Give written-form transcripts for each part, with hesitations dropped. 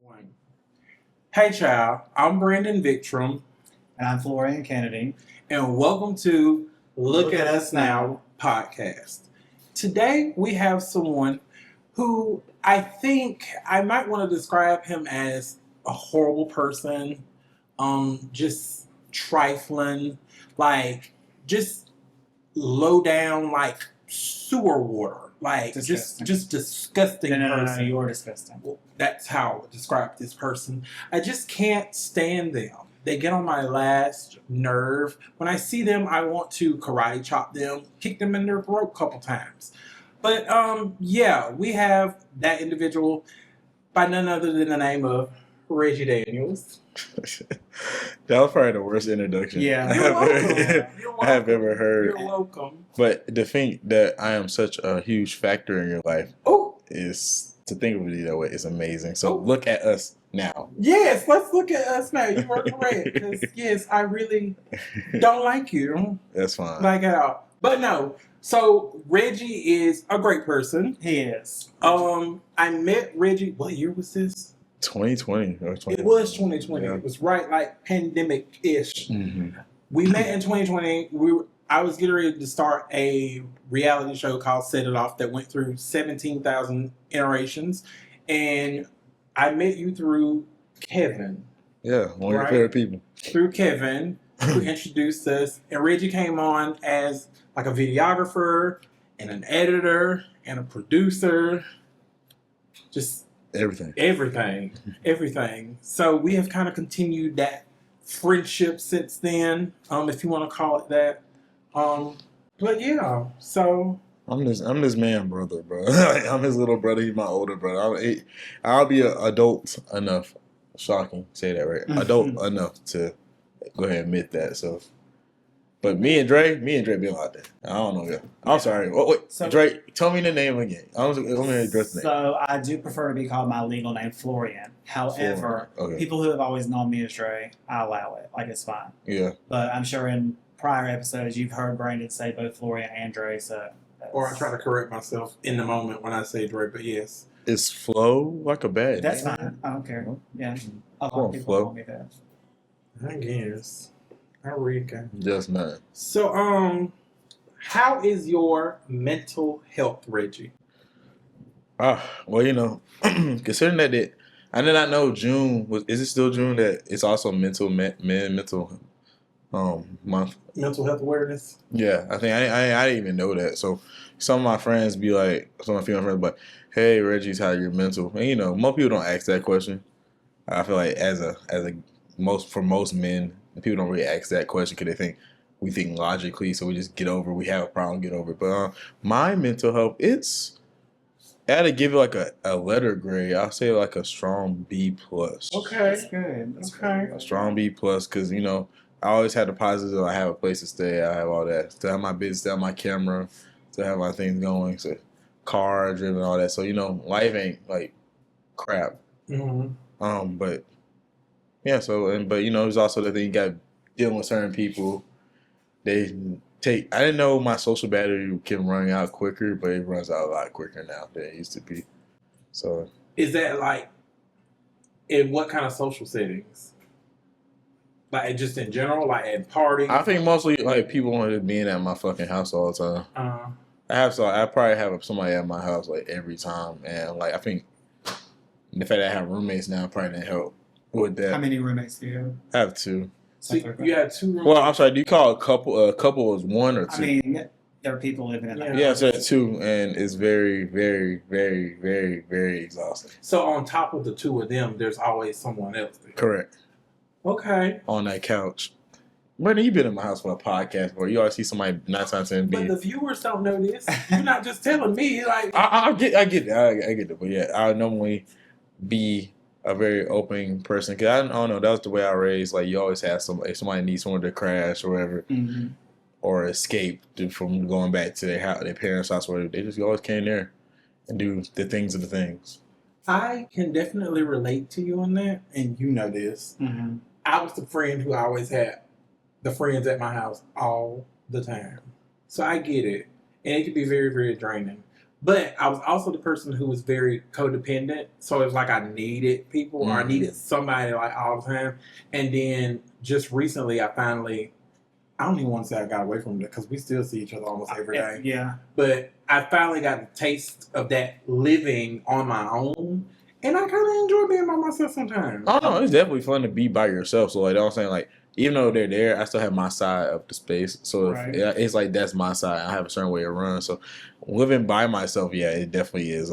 One. Hey, child. I'm Brandon Victram, And I'm Florian Kennedy. and welcome to Look at Us Now podcast. Today, we have someone who I think I might want to describe him as a horrible person, just trifling, like just low down, like sewer water, like Disgusting. just disgusting No, person. you're disgusting. Well, that's how I would describe this person. I just can't stand them. They get on my last nerve. When I see them, I want to karate chop them, kick them in their throat a couple times. But yeah, we have that individual by none other than the name of Reggie Daniels. That was probably the worst introduction Yeah. You're welcome. I have ever heard. You're welcome. But to think that I am such a huge factor in your life Oh, is, to think of it that way, is amazing. So Oh. look at us now. yes, let's look at us now. You are correct. 'Cause, yes, I really don't like you. That's fine. Like at all. But no. So Reggie is a great person. He is. I met Reggie. What year was this? 2020 or 20. It was 2020. Yeah. It was right like pandemic-ish. Mm-hmm. We met in 2020. I was getting ready to start a reality show called Set It Off that went through 17,000 iterations, and I met you through Kevin. Yeah, one of your Right. favorite people. Through Kevin, who introduced us, and Reggie came on as like a videographer and an editor and a producer. Just everything. So we have kind of continued that friendship since then, if you want to call it that. But yeah, so I'm this man brother, bro. I'm his little brother. He's my older brother. I'll be an adult enough. Shocking, say that right. Adult enough to go ahead and admit that. So, but me and Dre be like that. I don't know. I'm sorry. Wait, So- Dre, tell me the name again. Let me address the name. So I do prefer to be called my legal name, Florian. However, Okay. people who have always known me as Dre, I allow it. Like, it's fine. Yeah. But I'm sure in prior episodes you've heard Brandon say both Florian and Dre, so or I try to correct myself in the moment when I say Dre, but yes. Is Flo like a bad that's name? fine. I don't care. Yeah. A lot Come on, of people Flo. call me that. I guess. Eureka. Just not. So, how is your mental health, Reggie? Well, considering that I did not know June is it still June that it's also mental month. Mental health awareness? Yeah, I think I didn't even know that. So some of my friends be like, some of my female friends be like, "Hey, Reggie's how you're mental." And most people don't ask that question. I feel like for most men, people don't really ask that question because we think logically, so we just get over. We have a problem, get over it. But my mental health, I had to give it like a letter grade. I'll say like a strong B plus. Okay. That's good. That's Okay. A strong B plus because I always had the positive. I have a place to stay. I have all that. Still have my business. Still have my camera. Still have my things going. So car driven, all that. So life ain't like crap. Mm-hmm. But yeah. So but it's also the thing you got dealing with certain people. I didn't know my social battery can run out quicker, but it runs out a lot quicker now than it used to be. So Is that like in what kind of social settings? Like just in general, like at parties? I think mostly like people wanted being at my fucking house all the time. I probably have somebody at my house like every time, and like I think the fact that I have roommates now probably didn't help with that. How many roommates do you have? I have two. So you had two rooms? Well, I'm sorry. Do you call a couple was one or two? I mean, there are people living in the house. Yeah, so that's two, and it's very, very, very, very, very exhausting. So on top of the two of them, there's always someone else there. Correct. Okay. On that couch. Brandon, you've been in my house for a podcast where you always see somebody 9 times 10 But being. the viewers don't know this. You're not just telling me. Like I get it, but yeah, I normally be a very open person because I don't know, that was the way I raised. Like you always have somebody needs somewhere to crash or whatever, Mm-hmm. or escape from going back to their parents' house, or whatever. They just always came there and do the things of the things. I can definitely relate to you on that, and you know this. Mm-hmm. I was the friend who always had the friends at my house all the time. So I get it. And it can be very, very draining. But I was also the person who was very codependent. So it was like I needed people or I needed somebody like all the time. And then just recently I don't even want to say I got away from it because we still see each other almost every day. Yeah. But I finally got the taste of that living on my own. And I kind of enjoy being by myself sometimes. Oh no, it's definitely fun to be by yourself. So like I'm saying, like even though they're there, I still have my side of the space. So it's like that's my side. I have a certain way to run. So living by myself, yeah, it definitely is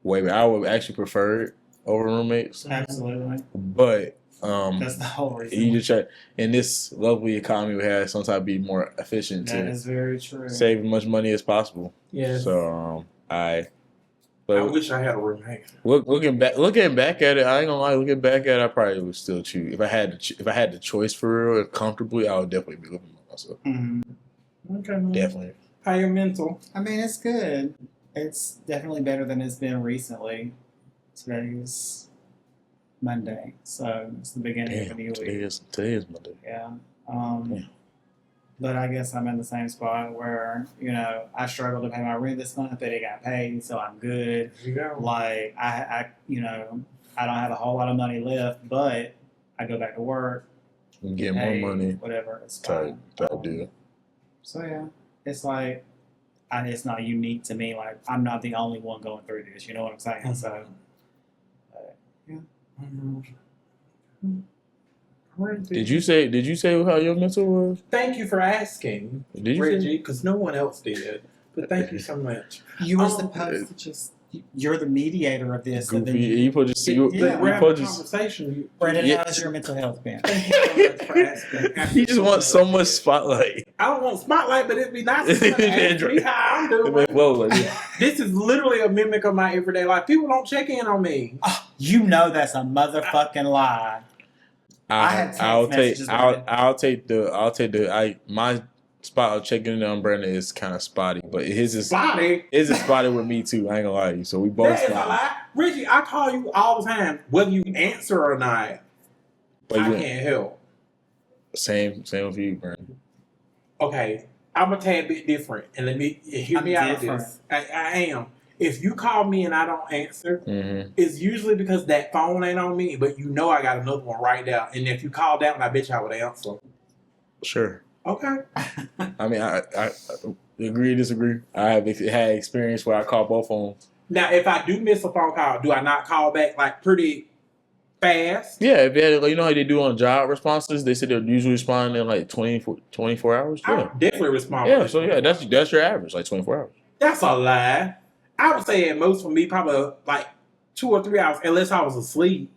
way better. I would actually prefer it over roommates. Absolutely. But that's the whole reason. you just try in this lovely economy we have sometimes be more efficient that is very true. Save as much money as possible. Yes. So I wish I had a roommate. Looking back at it, I ain't gonna lie. Looking back at it, I probably would still choose if I had the choice for real comfortably. I would definitely be living by myself. Mm-hmm. Okay, man. Definitely. How your mental? I mean, it's good. It's definitely better than it's been recently. Today's Monday, so it's the beginning of a new week. Today is Monday. Yeah. But I guess I'm in the same spot where, I struggled to pay my rent this month, but it got paid, so I'm good. There you go. Like, I don't have a whole lot of money left, but I go back to work. You get more money. Whatever, it's type fine. deal. So, yeah, it's like, it's not unique to me. Like, I'm not the only one going through this, you know what I'm saying? Mm-hmm. So, yeah. Mm-hmm. Did you say how your mental was? Thank you for asking, Reggie, because no one else did. But thank you so much. You were supposed to just. You're the mediator of this. Goofy, and then you supposed to see. We're having a conversation. Brandon, how has your mental health been? Thank you so much for asking. He just wants so much spotlight. I don't want spotlight, but it'd be nice to ask me how I'm doing. This is literally a mimic of my everyday life. People don't check in on me. You know that's a motherfucking lie. I'll take my spot of checking in on Brandon is kind of spotty, but his is spotty. Is spotty with me too. I ain't gonna lie to you. So we both. That is a lie, Reggie. I call you all the time, whether you answer or not. But I can't help. Same with you, Brandon. Okay, I'm a tad bit different, and let me hear me out of this. I am. If you call me and I don't answer, it's usually because that phone ain't on me, but I got another one right now. And if you call that one, I bet you I would answer. Sure. Okay. I mean, I agree, disagree. I have had experience where I call both phones. Now, if I do miss a phone call, do I not call back like pretty fast? Yeah, if they had, how they do on job responses, they said they're usually responding in like 24 hours. Yeah. I definitely respond. Yeah, so that's your average, like 24 hours. That's a lie. I would say at most for me, probably like 2 or 3 hours, unless I was asleep.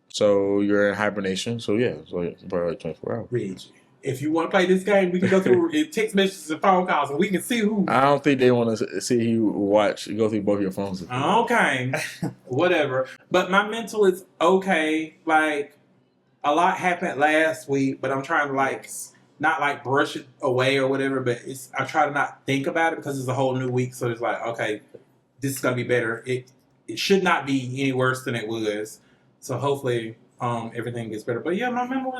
So you're in hibernation. So yeah, so probably like 24 hours. Reggie, if you want to play this game, we can go through text messages and phone calls, and we can see who. I don't think they want to see you go through both your phones. Okay, whatever. But my mental is okay. Like a lot happened last week, but I'm trying to not brush it away or whatever. But I try to not think about it because it's a whole new week. So it's like, okay, this is gonna be better. It should not be any worse than it was. So hopefully, everything gets better. But yeah, my mental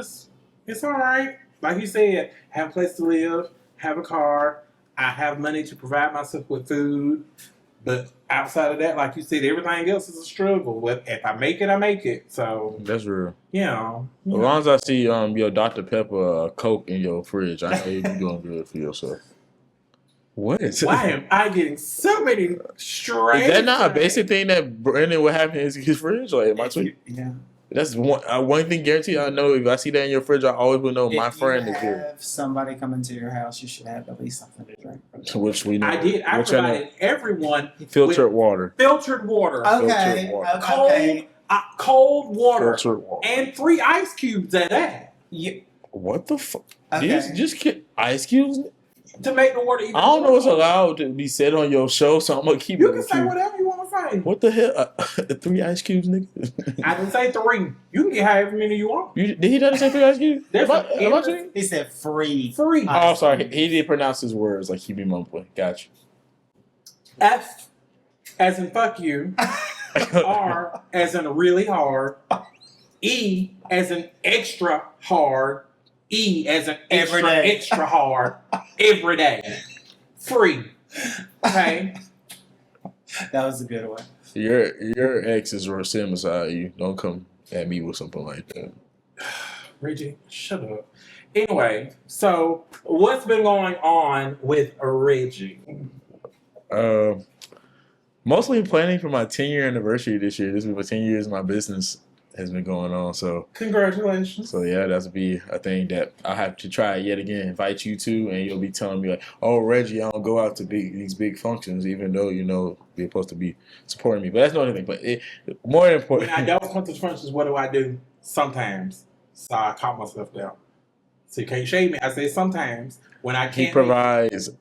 it's all right. Like you said, have a place to live, have a car. I have money to provide myself with food. But outside of that, like you said, everything else is a struggle. If I make it, I make it. So that's real. Yeah. As long as I see your Dr. Pepper Coke in your fridge, I know you're doing good for yourself. What? Why am I getting so many strange? Is that not a basic thing that Brandon would have in his fridge? Like, am I tweaking? Yeah. That's one thing guaranteed. I know if I see that in your fridge, I always will know my friend is here. If somebody come into your house, you should have at least something to drink. Which we know. I did. I provided everyone filtered water. Filtered water. Okay. Cold water. Filtered water. And 3 ice cubes at that. What the fuck? Okay. Just get ice cubes? To make the water even I don't know what's allowed to be said on your show, so I'm gonna keep it. You can say whatever you want to say. What the hell? 3 ice cubes, nigga? I didn't say 3. You can get however many you want. Did he not say 3 ice cubes? He said free. Oh, sorry. He did pronounce his words like he be mumbling. Gotcha. F as in fuck you. R as in really hard. E as in extra hard. E as an extra hard every day. Free. Okay? That was a good one. Your ex is sitting beside you. Don't come at me with something like that. Reggie, shut up. Anyway, so what's been going on with Reggie? Uh, Mostly planning for my 10-year anniversary this year. This will be my 10 years my business has been going on. So Congratulations. yeah, that's be a thing that I have to try yet again. Invite you to, and you'll be telling me like, "Oh, Reggie, I don't go out to these big functions, even though you're supposed to be supporting me." But that's not anything. But more important, When I don't come to functions, what do I do? Sometimes. So I caught myself down. So you can't shame me. I say sometimes when I he can't. provides an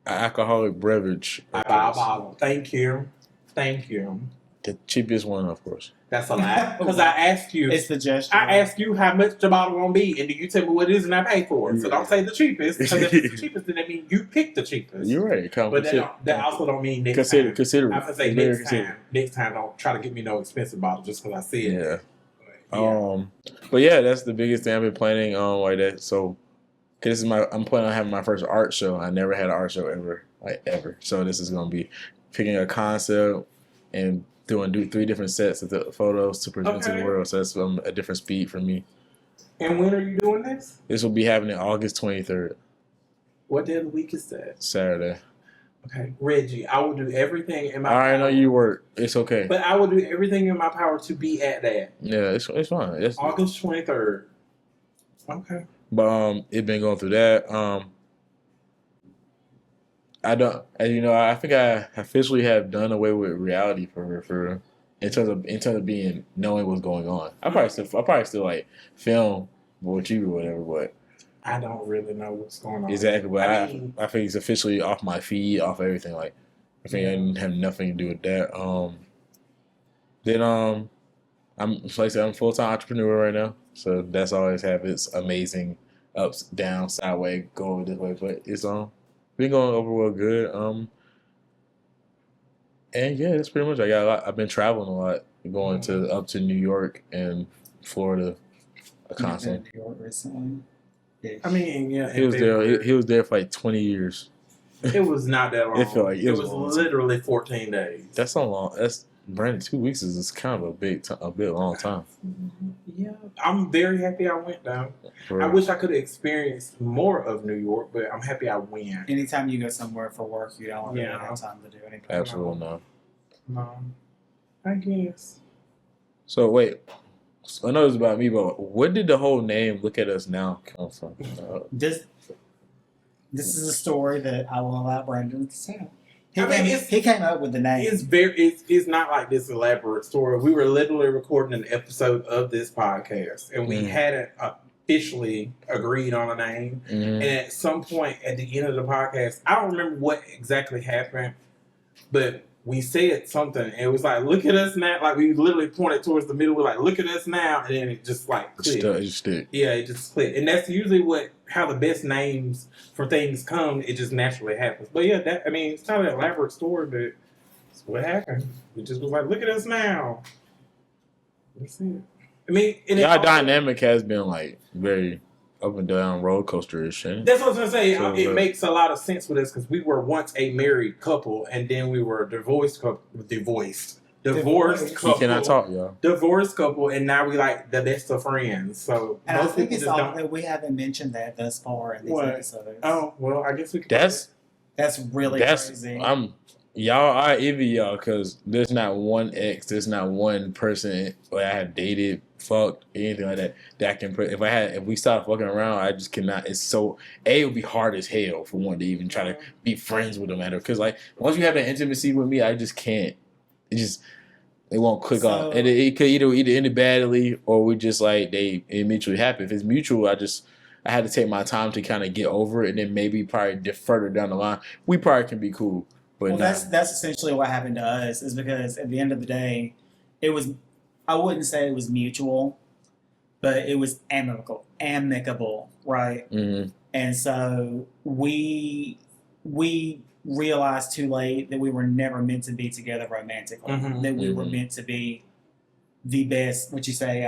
alcoholic beverage. I buy a bottle. Thank you. Thank you. The cheapest one, of course. That's a lie. Because I ask you. It's the gesture. I ask you how much the bottle gonna be, and do you tell me what it is, and I pay for it. So don't say the cheapest, because if it's the cheapest, then that means you pick the cheapest. You're right. But that also don't mean next time. Consider. I have to say next time, don't try to get me no expensive bottle just because I see it. Yeah. Yeah. But yeah, that's the biggest thing I've been planning on like that. So, cause I'm planning on having my first art show. I never had an art show ever. So this is gonna be picking a concept and do 3 different sets of the photos to present to the world. So that's a different speed for me. And when are you doing this? This will be happening August 23rd, What day of the week is that? Saturday. Okay, Reggie, I will do everything in my I power. already know you work. It's okay. But I will do everything in my power to be at that. Yeah, it's fine. August 23rd. Okay. But it been going through that. I don't, as you know, I think I officially have done away with reality for in terms of knowing what's going on. I probably still like film with you or whatever, but I don't really know what's going on. exactly. But I I think it's officially off my feed, off everything. Like I think I didn't have nothing to do with that. Then I'm like I said, I'm a full-time entrepreneur right now, so that's always have its amazing ups, downs, sideways, go this way, but it's been going over well good. And yeah, that's pretty much. I got a lot. I've been traveling a lot, going up to New York and Florida, constantly. New York recently. I mean, yeah. He was there. He was there for like 20 years. It was not that long. It felt like it was literally 14 days. That's so long. That's Brandon. 2 weeks is kind of a bit long time. Yeah, I'm very happy I went down. I wish I could have experienced more of New York, but I'm happy I went. Anytime you go somewhere for work, you don't really have time to do anything. Absolutely not. No, I guess. So wait, I know it's about me, but where did the whole name "Look at Us Now" come from? This is a story that I will allow Brandon to tell. He came up with the name. It's not like this elaborate story. We were literally recording an episode of this podcast, and we hadn't officially agreed on a name. And at some point at the end of the podcast, I don't remember what exactly happened, but we said something. And it was like, "Look at us now!" Like we literally pointed towards the middle. We're like, "Look at us now!" And then it just like clicked. Yeah, it just clicked. And that's usually how the best names for things come. It just naturally happens. But yeah, it's not an elaborate story, but it's what happened. It just was like, "Look at us now." That's it. I mean, our dynamic has been like very up and down roller coaster-ish. That's what I was gonna say. It makes a lot of sense with us because we were once a married couple, and then we were a divorced couple. Divorced couple. You cannot talk, y'all. Divorced couple, and now we like the best of friends. So and I think it's odd that we haven't mentioned that thus far in these episodes. Oh well, I guess we can. That's really crazy. I envy y'all because there's not one ex, there's not one person I have dated, fucked, anything like that I can put. If we start fucking around, I just cannot. It's so it would be hard as hell for one to even try to be friends with them at all. Because like once you have that intimacy with me, I just can't. It won't click off, and it could either end it badly or we just like it mutually happen. If it's mutual, I had to take my time to kind of get over it, and then maybe probably further down the line, we probably can be cool. But that's essentially what happened to us. Is because at the end of the day, it was. I wouldn't say it was mutual, but it was amicable, right? Mm-hmm. And so we realized too late that we were never meant to be together romantically. That we were meant to be the best. What you say?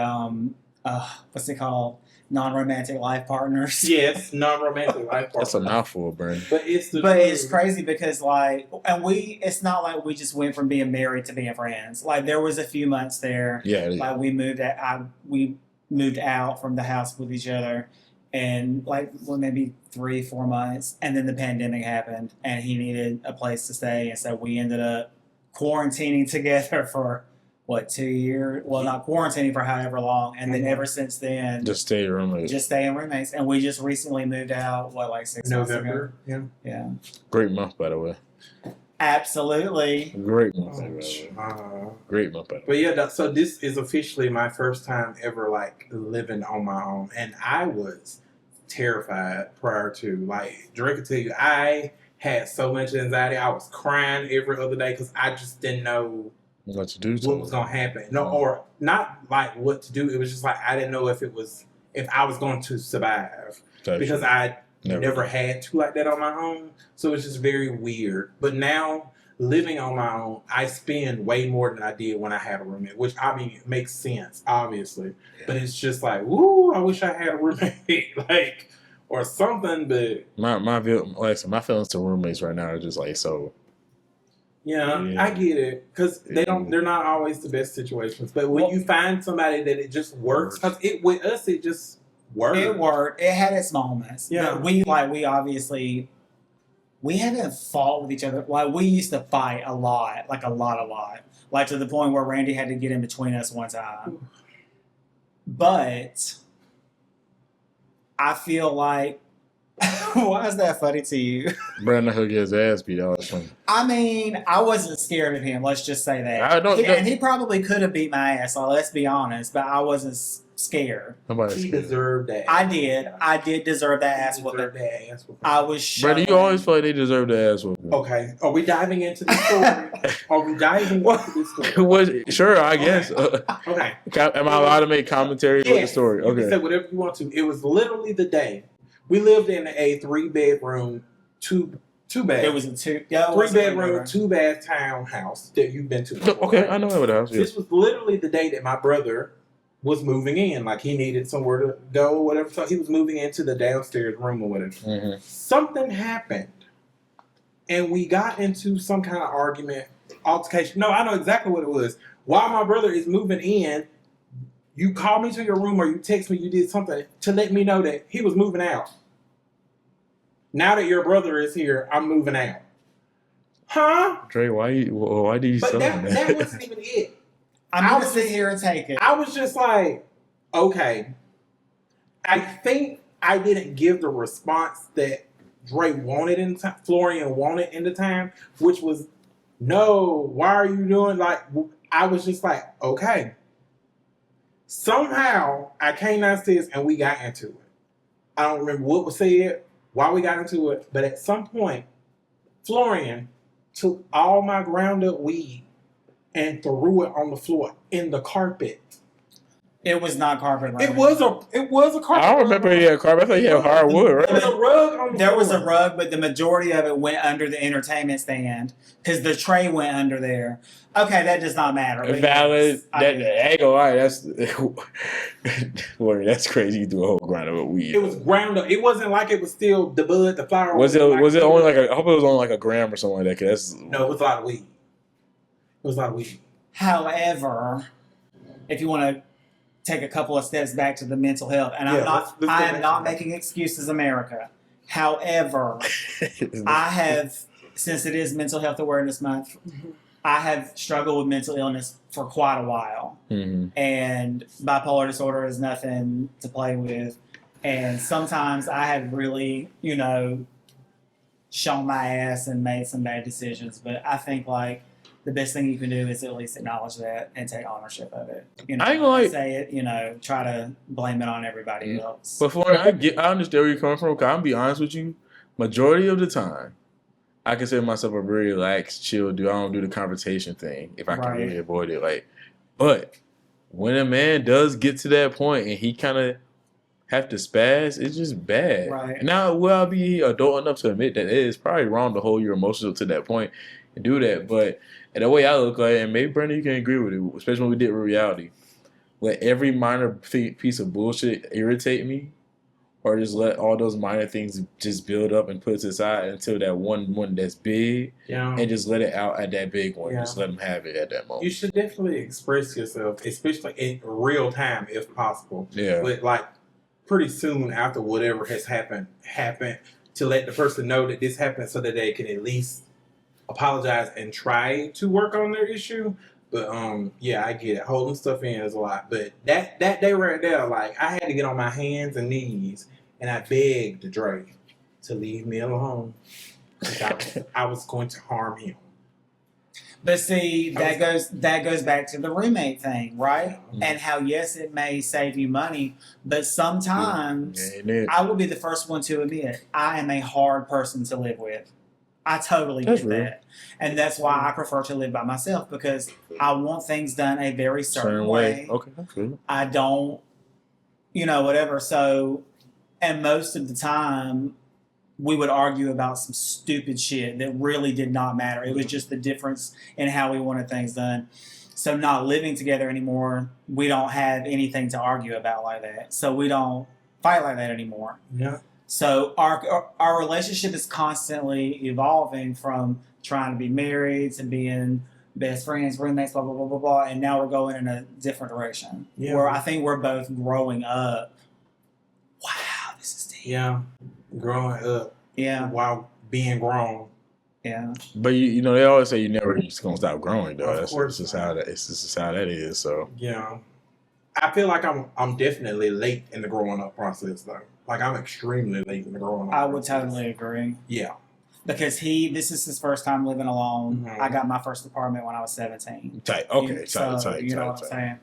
What's it called? non-romantic life partners. Yes, non-romantic life That's a partner. mouthful, Brandon. But it's the But it's truth. crazy because it's not like we just went from being married to being friends. Like there was a few months there. Yeah, Like we moved out from the house with each other, and maybe 3-4 months, and then the pandemic happened, and he needed a place to stay, and so we ended up quarantining together for 2 years? Well, not quarantining for however long, and then ever since then, just stay roommates. just staying roommates. And we just recently moved out. 6 months ago? November. Yeah. Yeah, Great month, by the way. absolutely. Great month, by the way. Great month, by the way. But yeah, so this is officially my first time ever living on my own, and I was terrified prior to. Drake could tell you, I had so much anxiety. I was crying every other day because I just didn't know What to do? what was gonna happen. No, or not what to do. It was just I didn't know if I was going to survive because I never had to like that on my own. So it's just very weird. But now living on my own, I spend way more than I did when I had a roommate, which it makes sense, obviously. Yeah. But it's just woo, I wish I had a roommate, or something. But my feelings to roommates right now are just so. yeah, Yeah. I get it because they're not always the best situations. But when you find somebody that it just works, because with us it just worked. It worked. It had its moments. Yeah. But we obviously we haven't fought with each other. We used to fight a lot, a lot. To the point where Randy had to get in between us one time. But I feel like why is that funny to you? Brandon Hook his ass beat. That was funny. I mean, I wasn't scared of him. Let's just say that. And he probably could have beat my ass. Let's be honest. But I wasn't scared. He deserved that. I did. I did deserve that ass whooping. I was sure. Brandon, you always feel like they deserve the ass whooping. Okay. Are we diving into the story? Are we diving into the story? Sure, I guess. Okay. Am I allowed to make commentary with the story? You Okay. can say whatever you want to. It was literally the day. We lived in a 3-bedroom, two bed. It was a 3-bedroom, 2-bath townhouse that you've been to before. Okay, I know what house. This was literally the day that my brother was moving in. He needed somewhere to go or whatever. So he was moving into the downstairs room or whatever. Mm-hmm. Something happened. And we got into some kind of argument, altercation. No, I know exactly what it was. While my brother is moving in, you called me to your room or you text me, you did something to let me know that he was moving out. Now that your brother is here, I'm moving out. Huh? Dre, why do you But say that wasn't even it. I'm going to sit here and take it. I was just okay. I think I didn't give the response that Dre wanted in time, Florian wanted in the time, which was, no, why are you doing I was just okay. Somehow I came downstairs and we got into it. I don't remember what was said, why we got into it, but at some point, Florian took all my ground up weed and threw it on the floor in the carpet. It was not carpet. It was a carpet. I don't remember he had carpet. I thought he had hardwood, right? There was a rug on the There was a floor. rug, but the majority of it went under the entertainment stand because the tray went under there. Okay, that does not matter. but Valid. yes, I That did. ain't gonna lie. That's that's crazy. You do a whole grind of weed. It was ground up. It wasn't like it was still the bud, the flower. Was it only I hope it was only a gram or something like that. 'Cause that's No, it was a lot of weed. It was a lot of weed. However, if you want to take a couple of steps back to the mental health, and Yeah, let's I am not making excuses, America. However, I have, since it is Mental Health Awareness Month, I have struggled with mental illness for quite a while. Mhm. And bipolar disorder is nothing to play with. And sometimes I have really, shown my ass and made some bad decisions. But I think the best thing you can do is at least acknowledge that and take ownership of it. I ain't gonna lie. Say it, try to blame it on everybody else. Before I understand where you're coming from. 'Cause I'm be honest with you, majority of the time, I consider myself a very relaxed, chill dude. I don't do the confrontation thing if I can Right. really avoid it. But when a man does get to that point and he kind of have to spaz, it's just bad. Right. Now, will I be adult enough to admit that it is probably wrong to hold your emotions to that point and do that? But the way I look at it, and maybe Brandon, you can agree with it, especially when we did reality. let every minor piece of bullshit irritate me, or just let all those minor things just build up and put it aside until that one that's big, Yeah. and just let it out at that big one. Yeah. Just let them have it at that moment. You should definitely express yourself, especially in real time if possible. Yeah. But like pretty soon after whatever has happened, to let the person know that this happened so that they can at least apologize and try to work on their issue. But yeah, I get it. Holding stuff in is a lot. But that day right there, like I had to get on my hands and knees and I begged Dre to leave me alone. I was going to harm him. But see, that goes back to the roommate thing, right? Mm-hmm. And how yes, it may save you money, but sometimes Yeah, I will be the first one to admit I am a hard person to live with. I totally get that. And that's why I prefer to live by myself, because I want things done a very certain way. Okay, that's good. I don't, whatever. So, and most of the time, we would argue about some stupid shit that really did not matter. It was just the difference in how we wanted things done. So not living together anymore, we don't have anything to argue about like that. So we don't fight like that anymore. Yeah. So our relationship is constantly evolving from trying to be married to being best friends, roommates, blah, blah, blah, blah, blah. And now we're going in a different direction. Yeah. Where I think we're both growing up. Wow, this is deep. Yeah. Growing up. Yeah. While being grown. Yeah. But they always say you never just gonna stop growing though. Of course That's just how that is. So yeah, I feel like I'm definitely late in the growing up process though. Like I'm extremely late in the growing up. I would process. totally agree. Yeah. Because this is his first time living alone. Mm-hmm. I got my first apartment when I was 17. tight. You know what I'm saying?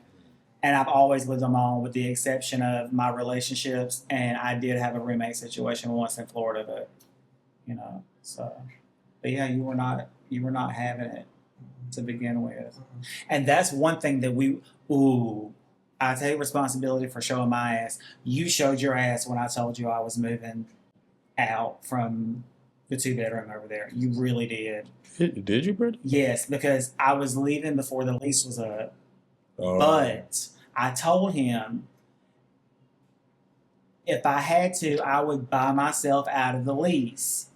And I've always lived alone, with the exception of my relationships. And I did have a roommate situation once in Florida, but but yeah, you were not having it to begin with. And that's one thing that I take responsibility for showing my ass. You showed your ass when I told you I was moving out from the 2-bedroom over there. You really did. Did you, Brady? Yes, because I was leaving before the lease was up. Oh. But I told him if I had to, I would buy myself out of the lease.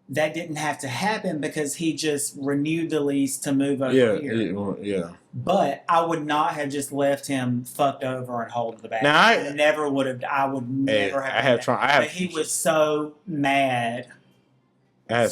That didn't have to happen because he just renewed the lease to move over here. Yeah. But I would not have just left him fucked over and holding the bag. Now, I would never have. But he was so mad. Mad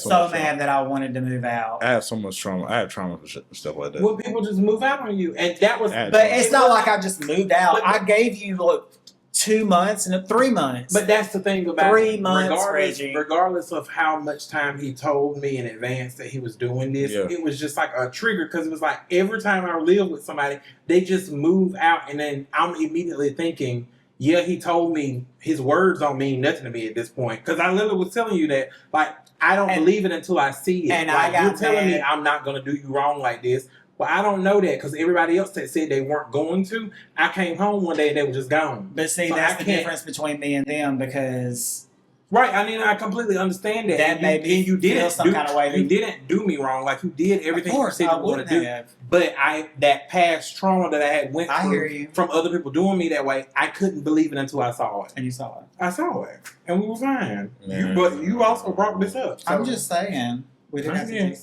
that I wanted to move out. I have so much trauma. I have trauma for stuff like that. Well, people just move out on you, and that was. But it's not like I just moved out. I gave you 2 months and 3 months. But that's the thing about 3 months, Reggie. Regardless of how much time he told me in advance that he was doing this, it was just like a trigger, because it was like every time I live with somebody, they just move out, and then I'm immediately thinking, yeah, he told me his words don't mean nothing to me at this point, because I literally was telling you that, like, I don't believe it until I see it. And like, you're telling me I'm not going to do you wrong like this. Well, I don't know that, because everybody else that said they weren't going to, I came home one day and they were just gone. But see, so that's the difference between me and them, because... Right, I mean, I completely understand that. That made me feel some kind of way. You didn't do me wrong. Like, you did everything you said you wanted to do. But that past trauma that I had went through from other people doing me that way, I couldn't believe it until I saw it. And you saw it. I saw it. And we were fine. But you also brought this up. So. I'm just saying. We didn't have to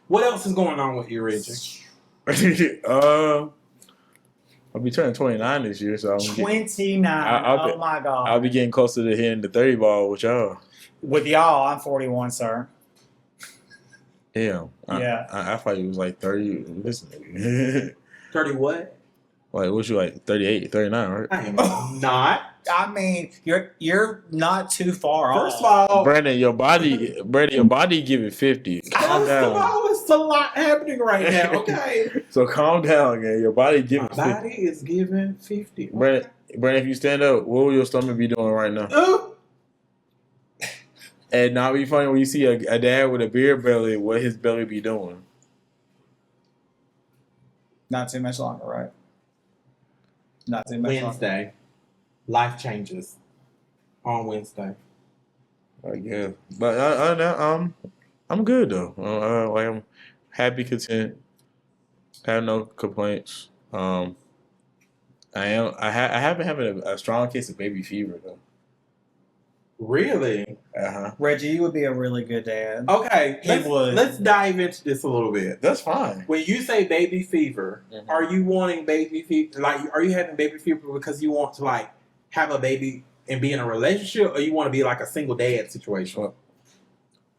What else is going on with you, Reggie? I'll be turning 29 this year, so 29. Oh my God. I'll be getting closer to hitting the 30 ball with y'all. With y'all, I'm 41, sir. Damn. I thought you was like 30. Listen to me. 30 what? Like, what you like, 38, 39, right? I am not. I mean, you're not too far off. First of all, Brandon, your body give it 50. Calm first down. of all, it's a lot happening right now, okay? So calm down, man. Your body give it 50. My body is giving 50. Brandon, if you stand up, what will your stomach be doing right now? And now be funny when you see a dad with a beer belly, what his belly be doing. Not too much longer, right? Not too much Wednesday. longer. Life changes on Wednesday. I guess. But I'm good though. Like, I'm happy, content. Have no complaints. I have been having a strong case of baby fever though. Really? Reggie, you would be a really good dad. Okay, He would. let's dive into this a little bit. That's fine. When you say baby fever, are you wanting baby fever? Like, are you having baby fever because you want to like have a baby and be in a relationship, or you want to be like a single dad situation?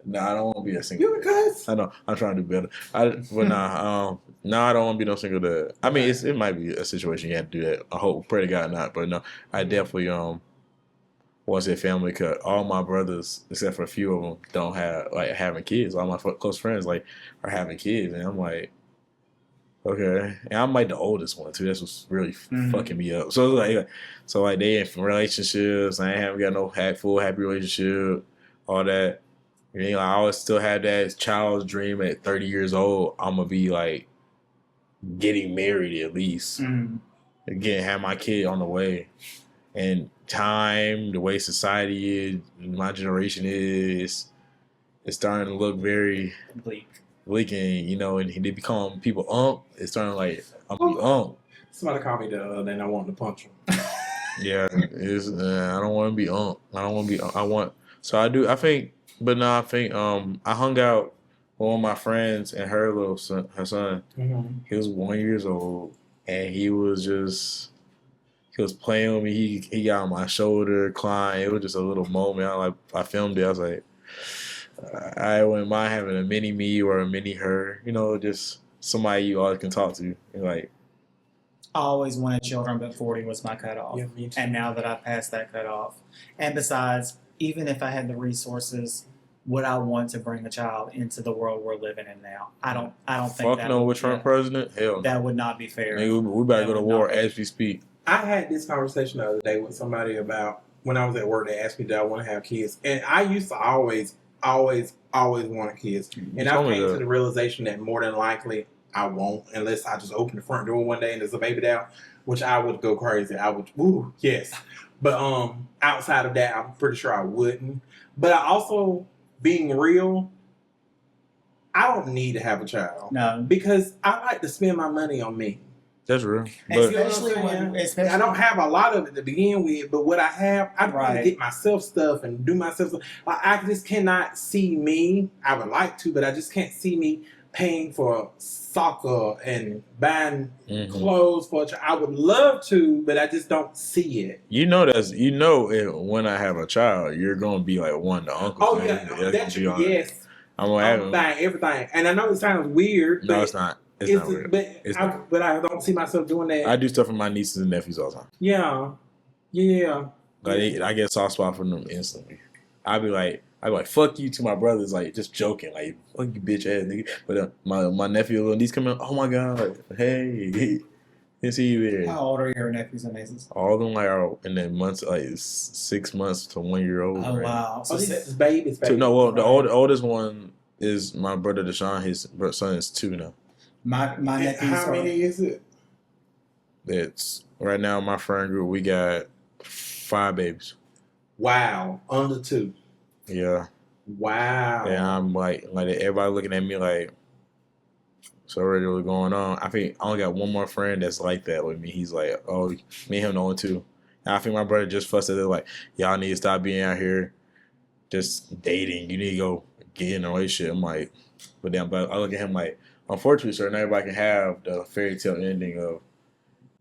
No, I don't want to be a single. You because I know I'm trying to do better. No, I don't want to be no single dad. I mean, it might be a situation you have to do that. I hope, pray to God not, but no, I definitely want to say family because all my brothers, except for a few of them, don't have like having kids. All my close friends like are having kids, and I'm like, okay, and I'm like the oldest one too. That's what's really fucking me up. So like they in relationships. I ain't haven't got no full happy relationship, all that. You know, I always still had that child's dream at 30 years old. I'm gonna be like getting married at least, again, have my kid on the way, and time, the way society is, my generation is, it's starting to look very bleak, and you know, and they become people. It's starting like I'm be somebody called me the other day and I wanted to punch him. Yeah, it's I don't want to be I don't want to be. I want. So I do. I think. But no, I think I hung out with one of my friends and her little son, her son. He was 1 year old, and he was playing with me. He got on my shoulder, crying. It was just a little moment. I filmed it. I was like, I wouldn't mind having a mini me or a mini her. You know, just somebody you always can talk to. And like, I always wanted children, but 40 was my cutoff. Yeah, me too. And now that I've passed that cutoff, and besides, even if I had the resources, would I want to bring a child into the world we're living in now? I don't think fuck no with Trump president. Hell no. That would not be fair. Nigga, we better go to war as we speak. I had this conversation the other day with somebody about when I was at work. They asked me, "Do I want to have kids?" And I used to always wanted kids. And I came to the realization that more than likely I won't, unless I just open the front door one day and there's a baby down, which I would go crazy. I would, yes. But outside of that, I'm pretty sure I wouldn't. But I also, being real, I don't need to have a child. No, because I like to spend my money on me. That's real. But especially I don't have a lot of it to begin with, but what I have, I try to get myself stuff and do myself stuff. Like, I just cannot see me. I would like to, but I just can't see me paying for soccer and buying clothes for a child. I would love to, but I just don't see it. When I have a child, you're gonna be like one of the uncles. Oh yeah, yes. I'm buying everything, and I know it sounds weird. No, it's not. It's not weird. But I don't see myself doing that. I do stuff for my nieces and nephews all the time. Yeah. Like I get a soft spot for them instantly. I'd be like, fuck you to my brothers, like just joking, like fuck you bitch ass nigga. But my nephew and little niece come in, oh my god, hey, good see you there. How old are your nephews and nieces? All of them like are in the months, like 6 months to 1 year old. Oh wow, so this is babies. No, well the oldest one is my brother Deshaun. His son is 2 now. My nephews. How many is it? It's right now my friend group. We got 5 babies. Wow, under 2. Yeah. Wow. And I'm like everybody looking at me like, so already what's going on? I think I only got one more friend that's like that with me. He's like, oh, me and him know too. And I think my brother just fussed at it like, y'all need to stop being out here just dating. You need to go get in a relationship. I'm like, but I look at him like, unfortunately, sir, not everybody can have the fairy tale ending of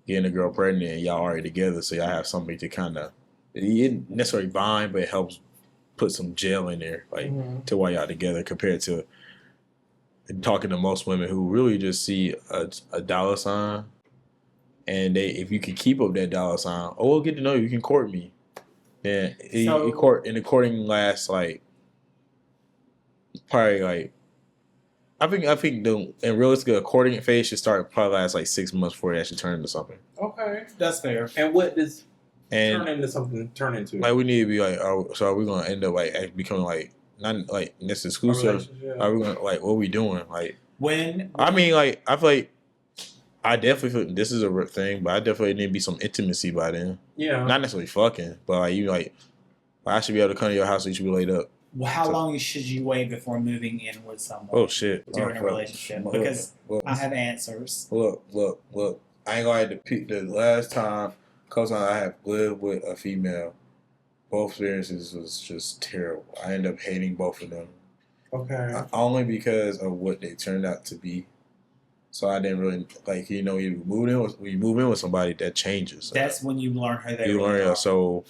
getting a girl pregnant and y'all already together, so y'all have somebody to kind of, it didn't necessarily bind, but it helps put some gel in there, like to why y'all together, compared to talking to most women who really just see a dollar sign, and if you can keep up that dollar sign, we'll get to know you. You can court me, and the courting lasts like probably like. I think in realistically, a courting phase should start probably last like 6 months before it actually turns into something. Okay, that's fair. And what does turn into? Like we need to be like, so are we gonna end up like becoming like not like this exclusive? Are we gonna like what are we doing? Like I mean, like I feel like I definitely feel this is a thing, but I definitely need to be some intimacy by then. Yeah, not necessarily fucking, but like you like I should be able to come to your house and you should be laid up. Well, how long should you wait before moving in with someone? Oh shit! During a relationship, because I have answers. Look. I ain't gonna have to the last time, cause I have lived with a female. Both experiences was just terrible. I ended up hating both of them. Okay. Only because of what they turned out to be. So I didn't really like, you move in with somebody that changes. That's when you learn who they You really learn. are. So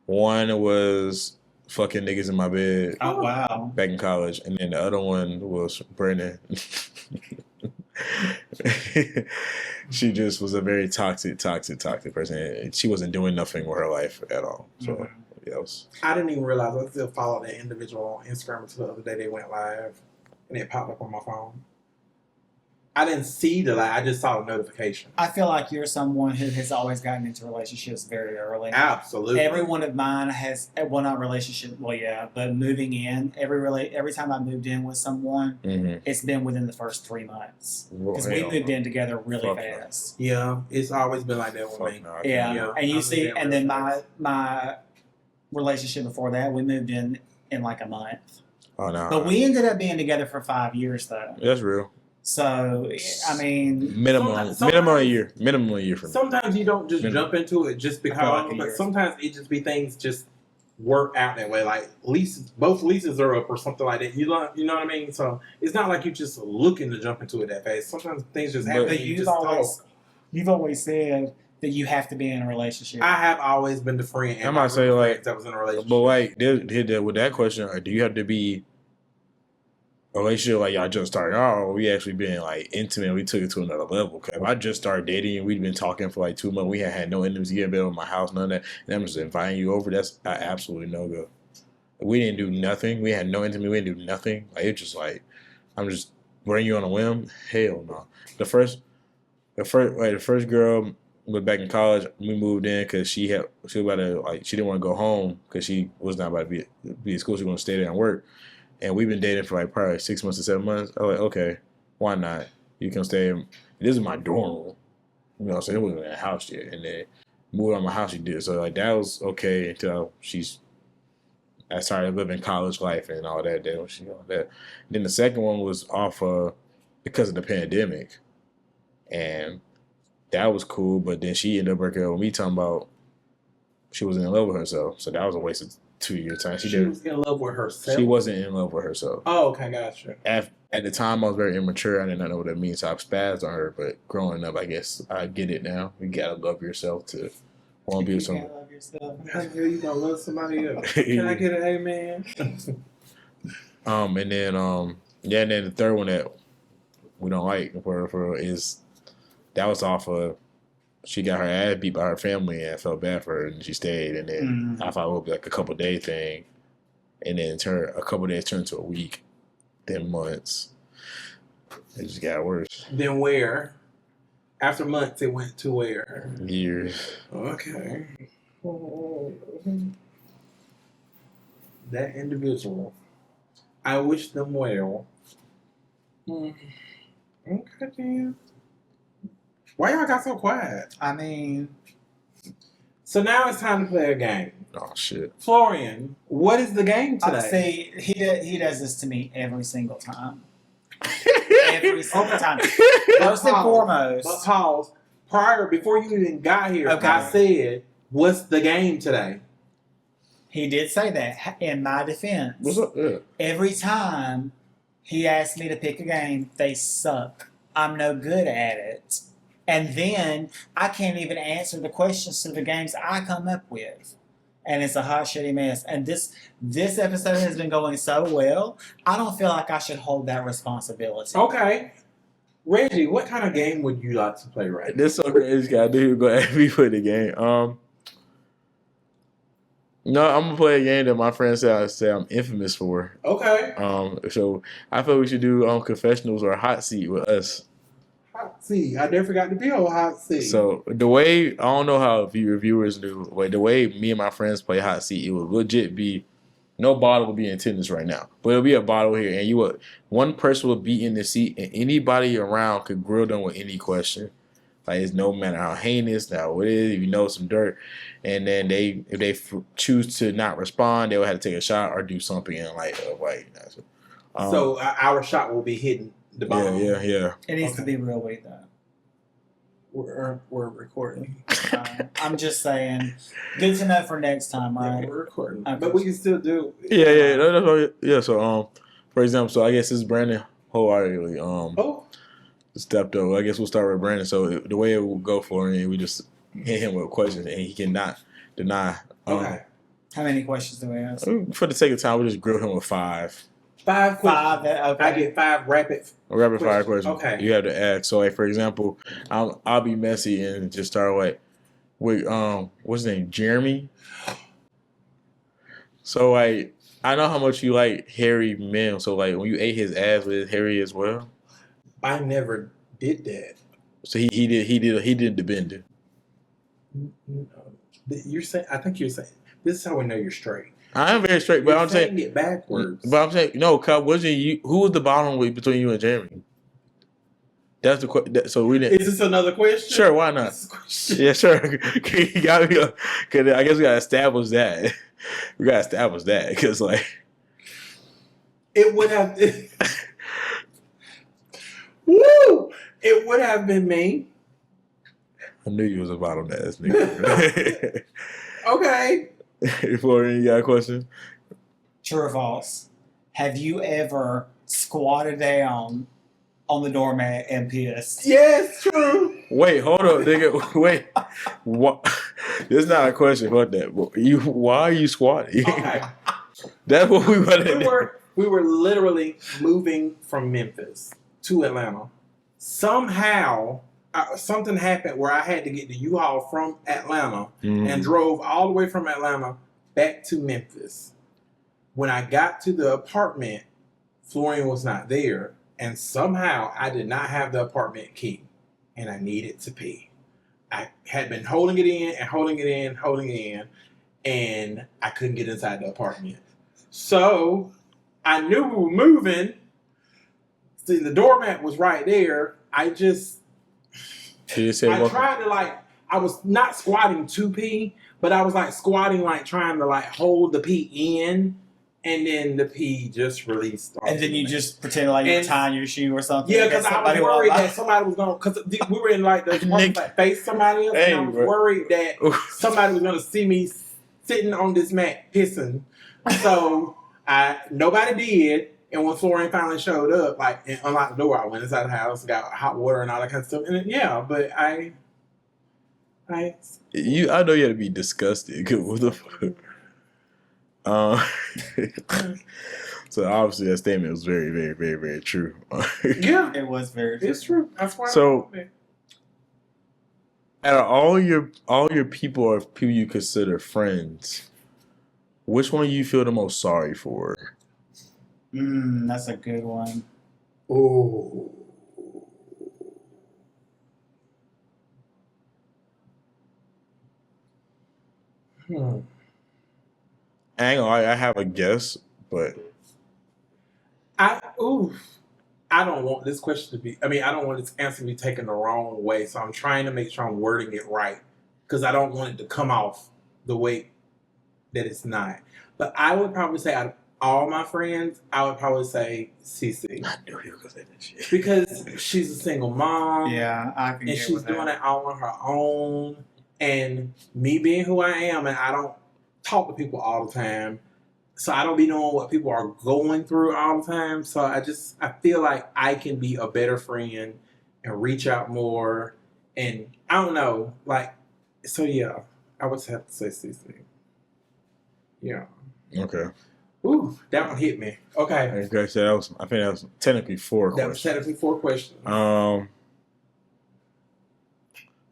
one was fucking niggas in my bed Oh wow. back in college, and then the other one was Brennan. She just was a very toxic person. And she wasn't doing nothing with her life at all. So yeah, I didn't even realize I still followed that individual on Instagram until the other day they went live, and it popped up on my phone. I didn't see the live; I just saw the notification. I feel like you're someone who has always gotten into relationships very early. Absolutely. Every one of mine has, well, not relationship, well, yeah, but moving in. Every time I moved in with someone, it's been within the first 3 months because we moved in together really fast. Yeah, it's always been like that with me. No, Yeah, and you see, and then my relationship before that, we moved in like a month. Oh no! But we ended up being together for 5 years though. That's real. So I mean, minimum a year for me. Sometimes you don't just jump into it just because, like but sometimes it just be things just work out that way. Like both leases are up or something like that. You know what I mean? So it's not like you just looking to jump into it that fast. Sometimes things just happen. But you've always said that you have to be in a relationship. I have always been the friend. I might say like that was in a relationship. But like with that question, do you have to be a relationship like y'all just started out, or we actually been like intimate? We took it to another level. Cause if I just started dating and we'd been talking for like 2 months, we had no intimacy, you had been over my house, none of that, and I'm just inviting you over. That's absolutely no go. We didn't do nothing. We had no intimacy. We didn't do nothing. Like it's just like I'm just bringing you on a whim. Hell no. The first girl was back in college. We moved in because she was about to she didn't want to go home because she was not about to be at school. She was going to stay there and work. And we've been dating for like probably 6 months to 7 months. I was like, okay, why not? You can stay. This is my dorm room. So it wasn't in a house yet. And then moved on my house, she did. So like that was okay until I started living college life and all that. Then the second one was off because of the pandemic. And that was cool. But then she ended up breaking up with me talking about she wasn't in love with herself. So that was a waste of 2 years time. She was in love with herself. She wasn't in love with herself. Oh, okay, gotcha. At the time, I was very immature. I did not know what that means, so I spazzed on her. But growing up, I guess I get it now. You gotta love yourself to want to be with someone. Love yourself. How the hell you gonna love somebody else? Can I get an amen? And then the third one that we don't like for is that was off of. She got her ass beat by her family and I felt bad for her and she stayed. And then I thought it would be like a couple day thing. And then a couple days turned to a week, then months. It just got worse. Then where? After months, it went to where? Years. Okay. That individual, I wish them well. Okay, then. Why y'all got so quiet? I mean, so now it's time to play a game. Oh shit, Florian, what is the game today? See, he does this to me every single time. Every single time. First and foremost. But pause. Before you even got here, okay. I said, "What's the game today?" He did say that. In my defense, what's up? Yeah. Every time he asked me to pick a game, they suck. I'm no good at it. And then I can't even answer the questions to the games I come up with. And it's a hot, shitty mess. And this episode has been going so well, I don't feel like I should hold that responsibility. Okay. Reggie, what kind of game would you like to play right now? This so crazy, guy. I knew he was going to ask me for the game. No, I'm going to play a game that my friends say I'm infamous for. Okay. So I feel we should do confessionals or hot seat with us. Hot seat. I never got to be on hot seat. So the way, I don't know how your viewers do, but the way me and my friends play hot seat, it would legit be, no bottle will be in attendance right now, but it'll be a bottle here, and one person will be in the seat, and anybody around could grill them with any question. Like, it's no matter how heinous, now what it is, if you know some dirt, and then if they choose to not respond, they'll have to take a shot or do something in so our shot will be hitting the bottom. Yeah. It needs to be real weight, though. We're recording. I'm just saying. Good to know for next time, Yeah, right? we're recording. Okay. But we can still do. Yeah. That's what, yeah. So for example, so I guess this is Brandon wholeheartedly stepped up. I guess we'll start with Brandon. So the way it will go for him, we just hit him with questions, and he cannot deny. Okay. How many questions do we ask? For the sake of time, we'll just grill him with 5. 5 questions. Okay. I get 5 rapid. Fire questions. Okay. You have to ask. So, like for example, I'll be messy and just start with what's his name, Jeremy. So like, I know how much you like hairy men. So like, when you ate his ass, was it hairy as well? I never did that. So he did the bender. No. You're saying. I think you're saying. This is how we know you're straight. I am very straight, but You're I'm saying it backwards. But I'm saying no, cuz wasn't you? Who was the bottom weight between you and Jeremy? That's the question. So we didn't. Is this another question? Sure, why not? This is a question. Yeah, sure. You got me. Cause I guess we gotta establish that. We gotta establish that because like It would have. Woo! It would have been me. I knew you was a bottom ass nigga. Okay. Florian, you got a question? True or false? Have you ever squatted down on the doormat and pissed? Yes, true. Wait, hold up, nigga. Wait, what? This is not a question. Fuck that. Why are you squatting? Okay. That's what we wanted. We were literally moving from Memphis to Atlanta. Somehow, something happened where I had to get the U-Haul from Atlanta and drove all the way from Atlanta back to Memphis. When I got to the apartment, Florian was not there, and somehow I did not have the apartment key, and I needed to pee. I had been holding it in and holding it in, and I couldn't get inside the apartment. So I knew we were moving. See, the doormat was right there. I tried to I was not squatting to pee, but I was like squatting, like trying to like hold the pee in, and then the pee just released. And then you just pretend like you were tying your shoe or something. Yeah, because I was worried that somebody was going, because we were in like the face somebody else, and I was worried that somebody was going to see me sitting on this mat pissing. So nobody did. And when Florian finally showed up, and unlocked the door, I went inside the house, got hot water and all that kind of stuff. And then, but I know you had to be disgusted. What the fuck? So obviously that statement was very, very, very, very true. Yeah, it was very true. It's true. That's why. So, out of all your people or people you consider friends, which one do you feel the most sorry for? That's a good one. Oh. I have a guess, but I don't want this question to be. I don't want this answer to be taken the wrong way. So I'm trying to make sure I'm wording it right because I don't want it to come off the way that it's not. But I would probably say out of all my friends, I would probably say Cece. I knew you were gonna say that shit. Because she's a single mom. Yeah, I can. And she's doing it all on her own. And me being who I am, and I don't talk to people all the time, so I don't be knowing what people are going through all the time. So I feel like I can be a better friend and reach out more. And I don't know, so yeah, I would have to say Cece. Yeah. Okay. Ooh, that one hit me. Okay. Okay, so I think that was technically 4 questions. That was technically 4 questions.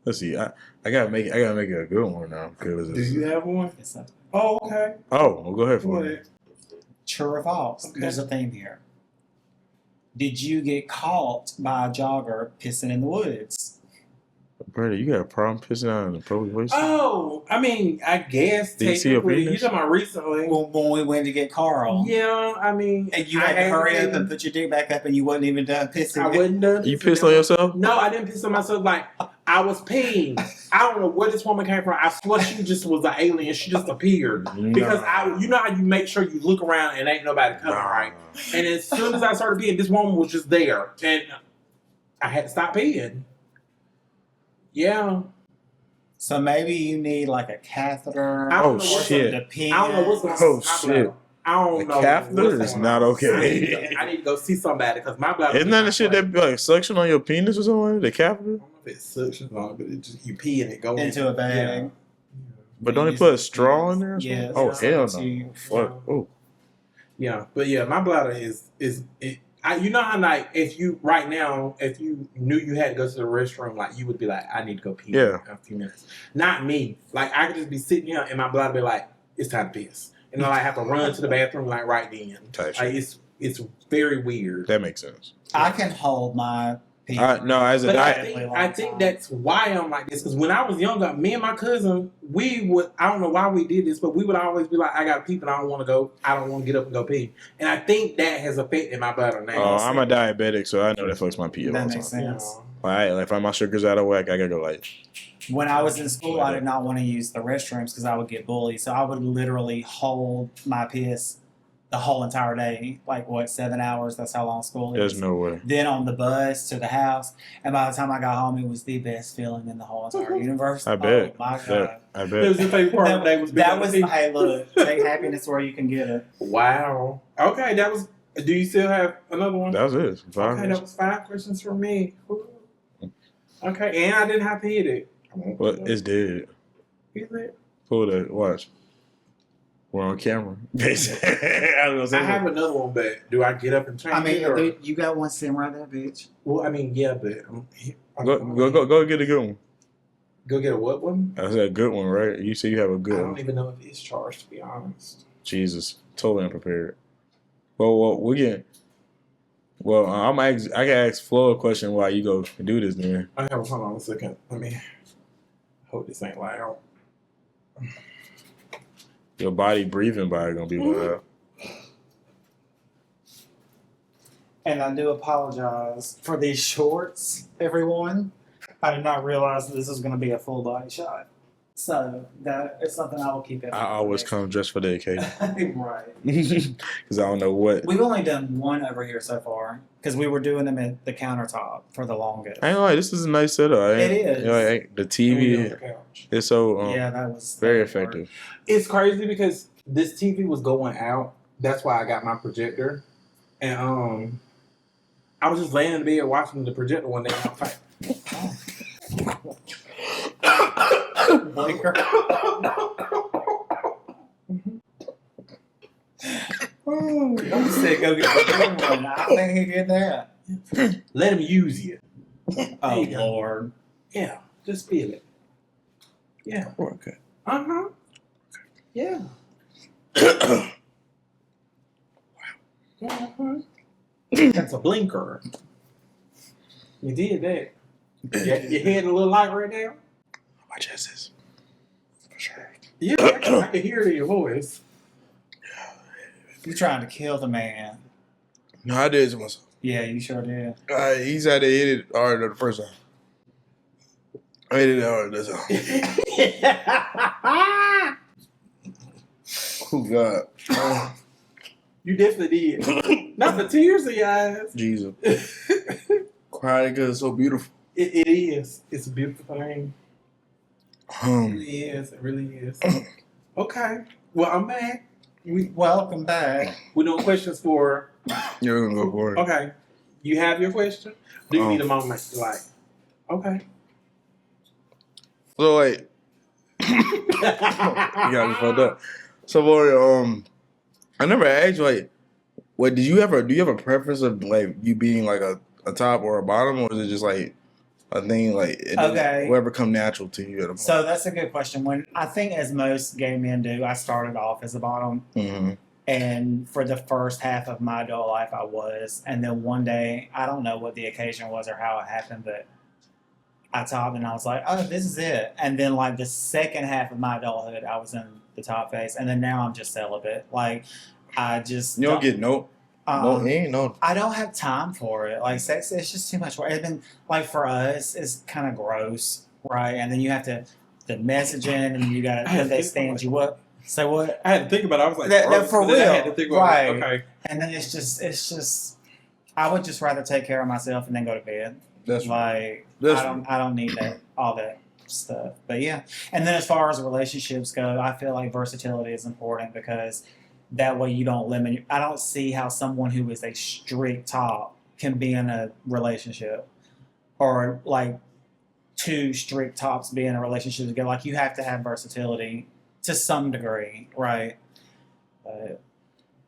Let's see. I gotta make it a good one now. Do you have one? Oh, okay. Oh, well, go ahead for it. True or false? Okay. There's a theme here. Did you get caught by a jogger pissing in the woods? Brother, you got a problem pissing out in the public place? Oh, I guess Did you see your technically. You penis? talking about recently? When we went to get Carl. Yeah, And you had to hurry up and put your dick back up and you wasn't even done pissing. I wasn't done. You pissed on yourself? No, I didn't piss on myself. I was peeing. I don't know where this woman came from. I swear she just was an alien. She just appeared. Because you know how you make sure you look around and ain't nobody coming, right? And as soon as I started peeing, this woman was just there. And I had to stop peeing. Yeah. So maybe you need like a catheter. I Oh, don't know what's shit. I don't know what's going on. Oh, with my shit. bladder. I don't The know. catheter what's is going not on. okay. I need to go see somebody because my bladder. Isn't that the shit that be like suction on your penis or something? The catheter? I don't know if it's suction on it, but it just you pee and it goes into a bag. Yeah. But don't they Use put a it, straw yes. in there? Or something? Yes, Oh, it's hell like no. two- Fuck. Oh. Yeah, but yeah, my bladder is you know how like if you right now if you knew you had to go to the restroom like you would be like I need to go pee Yeah. in a few minutes. Not me. Like I could just be sitting here and my bladder be like it's time to piss, and then I have to run to the bathroom like right then. Type Like shit. it's very weird. That makes sense. I can hold my pee. No, as a But diet. I think that's why I'm like this because when I was younger, me and my cousin, we would I don't know why we did this, but we would always be like, I got to pee, but I don't want to go. I don't want to get up and go pee, and I think that has affected my bladder now. I'm a diabetic, so I know that fucks my pee all That the makes time. sense. Like if my sugar's out of whack, I gotta go like. When I was in school, I did not want to use the restrooms because I would get bullied. So I would literally hold my piss the whole entire day. Like, 7 hours? That's how long school is. There's no way. Then on the bus to the house. And by the time I got home, it was the best feeling in the whole entire universe. I bet. Oh, my God. I It was bet. your favorite part of the day was being That on the was pee? my, look, take happiness where you can get it. Wow. Okay, that was. Do you still have another one? That was it. Okay, that was 5 questions for me. Ooh. Okay, and I didn't have to hit it. Well, it's dead. Is it? Pull that. Watch. We're on camera. I have another one, but do I get up and change I mean, it? Or? dude, you got one sitting right there, bitch. Well, I mean, yeah, but Go get a good one. Go get a what one? That's a good one, right? You say you have a I good don't one. even know if it's charged, to be honest. Jesus, totally unprepared. Well, we get. Well, I can ask Flo a question while you go do this, man. Hold on a second. Let me. Hope this ain't loud. Your body breathing by gonna be loud. And I do apologize for these shorts, everyone. I did not realize that this was going to be a full body shot. So that is something I will keep in mind. I always come just for the occasion Right. because I don't know what. We've only done one over here so far because we were doing them at the countertop for the longest. I ain't like this is a nice setup. It is. You know, the On TV the couch. is so Yeah, that was very effective. It's crazy because this TV was going out. That's why I got my projector. And I was just laying in the bed watching the projector one day. And I was like, Blinker. I said go get the good one. I think he did that. let him use you. Oh, you go. Lord. Yeah, just feel it. Yeah. Okay. Uh-huh. Yeah. Uh-huh. That's a blinker. You did that. Your head a little light right now? My chest is for sure. Yeah, I can hear it in your voice. You're trying to kill the man. No, I did it to myself. Yeah, you sure did. He's had to hit it hard the first time. I hit it hard this time. Oh God. Oh, You definitely did. Not the tears in your eyes. Jesus. Crying because it's so beautiful. It is. It's a beautiful thing. It really is. It really is. Okay. Well, I'm back. Welcome back. We're doing questions for. You're gonna go for it. Okay. You have your question? Do you need a moment to like? Okay. So like, you got me fucked up. So Lori, I never asked you like, what do you have a preference of like you being like a top or a bottom, or is it just like a thing like Okay. whoever come natural to you at a moment? So that's a good question. When I think, as most gay men do, I started off as a bottom, Mm-hmm. and for the first half of my adult life, I was. And then one day, I don't know what the occasion was or how it happened, but I topped, and I was like, "Oh, this is it." And then, like the second half of my adulthood, I was in the top phase, and then now I'm just celibate. Like, I just You don't get no, ain't no. I don't have time for it. Like sex, it's just too much work. It's been like for us, it's kind of gross, right? And then you have to the messaging, and you got to they stand you up. Say what? I had to think about it. I was like, That gross, for but then I had real, to think about right? it. Okay. And then it's just. I would just rather take care of myself and then go to bed. That's Like That's I don't need that all that stuff. But yeah. And then as far as relationships go, I feel like versatility is important because that way you don't limit. I don't see how someone who is a strict top can be in a relationship, or like two strict tops be in a relationship together. Like you have to have versatility to some degree, right? But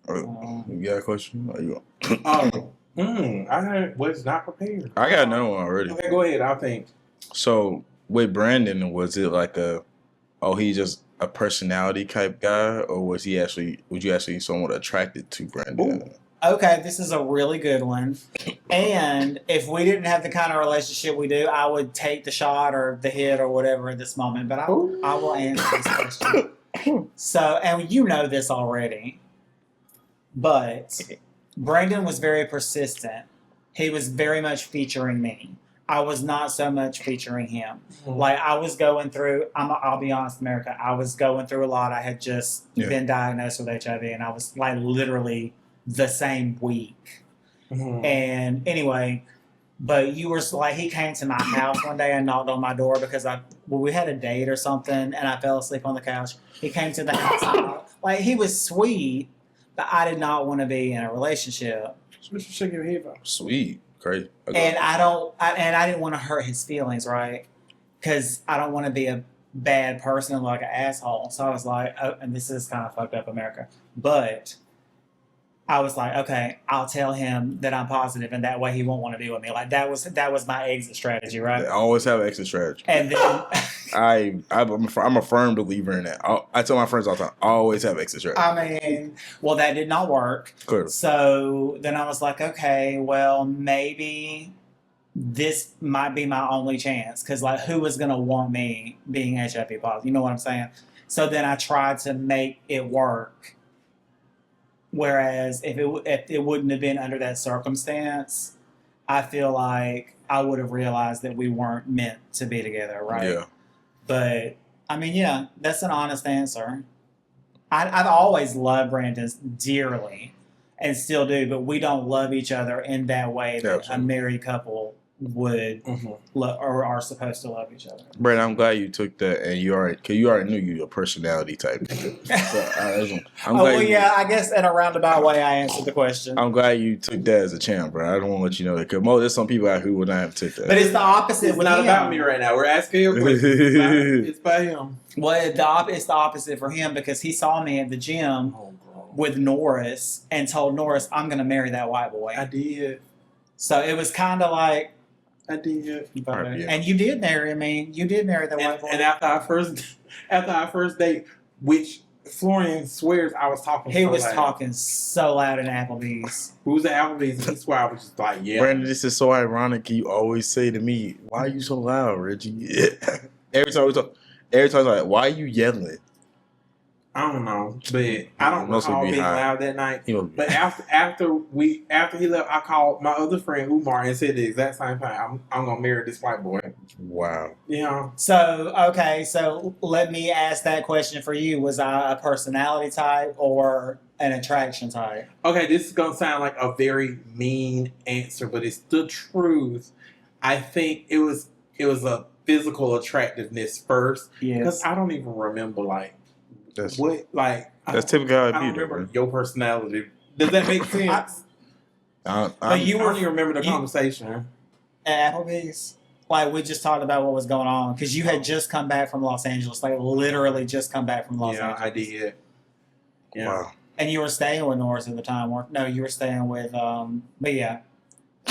You got a question? Or you I was not prepared. I got another one already. Okay, go ahead. I think. So with Brandon, was it like he's just a personality type guy, or would you actually somewhat attracted to Brandon? Ooh. okay, this is a really good one. And if we didn't have the kind of relationship we do, I would take the shot or the hit or whatever at this moment. But I will answer this question. So, and you know this already, but Brandon was very persistent. He was very much featuring me. I was not so much featuring him. Like I was going through, I'll be honest, America, I was going through a lot. I had just been diagnosed with HIV, and I was like literally the same week. And anyway, but you were like, he came to my house one day and knocked on my door because we had a date or something, and I fell asleep on the couch. He came to the house, like he was sweet, but I did not want to be in a relationship. Sweet, crazy. And I didn't want to hurt his feelings, right? Because I don't want to be a bad person and like an asshole. So I was like, oh, and this is kind of fucked up, America, but I was like, okay, I'll tell him that I'm positive, and that way he won't want to be with me. Like that was my exit strategy, right? I always have an exit strategy. And then I'm a firm believer in that. I tell my friends all the time, I always have exit strategy. I mean, well, that did not work. Clearly. So then I was like, okay, well, maybe this might be my only chance, because like, who was gonna want me being HIV positive? You know what I'm saying? So then I tried to make it work. Whereas if it wouldn't have been under that circumstance, I feel like I would have realized that we weren't meant to be together, right? Yeah. But I mean, yeah, that's an honest answer. I've always loved Brandon dearly, and still do, but we don't love each other in that way that a married couple would or are supposed to love each other. Brandon, I'm glad you took that, and you already knew you were a personality type. I guess in a roundabout way I answered the question. I'm glad you took that as a champ, bro. I don't want to let you know that, because there's some people out who would not have took that. But it's the opposite. It's not about me right now. We're asking him questions. It's by him. Well, it's the opposite for him, because he saw me at the gym with Norris and told Norris, I'm going to marry that white boy. I did. So it was kind of like, I did. And you did marry me. You did marry that white boy. And after our first date, which Florian swears I was talking. He was talking so loud in Applebee's. We was at Applebee's, and he swore I was just like, yeah. Brandon, this is so ironic. You always say to me, "Why are you so loud, Reggie?" Every time we talk, like, "Why are you yelling?" I don't know, but I don't recall being loud that night. But after he left, I called my other friend Umar and said the exact same thing. I'm gonna marry this white boy. Wow. Yeah. So okay, so let me ask that question for you. Was I a personality type or an attraction type? Okay, this is gonna sound like a very mean answer, but it's the truth. I think it was a physical attractiveness first. Yes. Because I don't even remember That's typical how I don't remember your personality. Does that make sense? But you I don't even remember the conversation. At Applebee's? Like, we just talked about what was going on. Because you had just come back from Los Angeles. Like, literally just come back from Los Angeles. Yeah, I did. Yeah. Wow. And you were staying with Norris at the time. No, you were staying with, but yeah.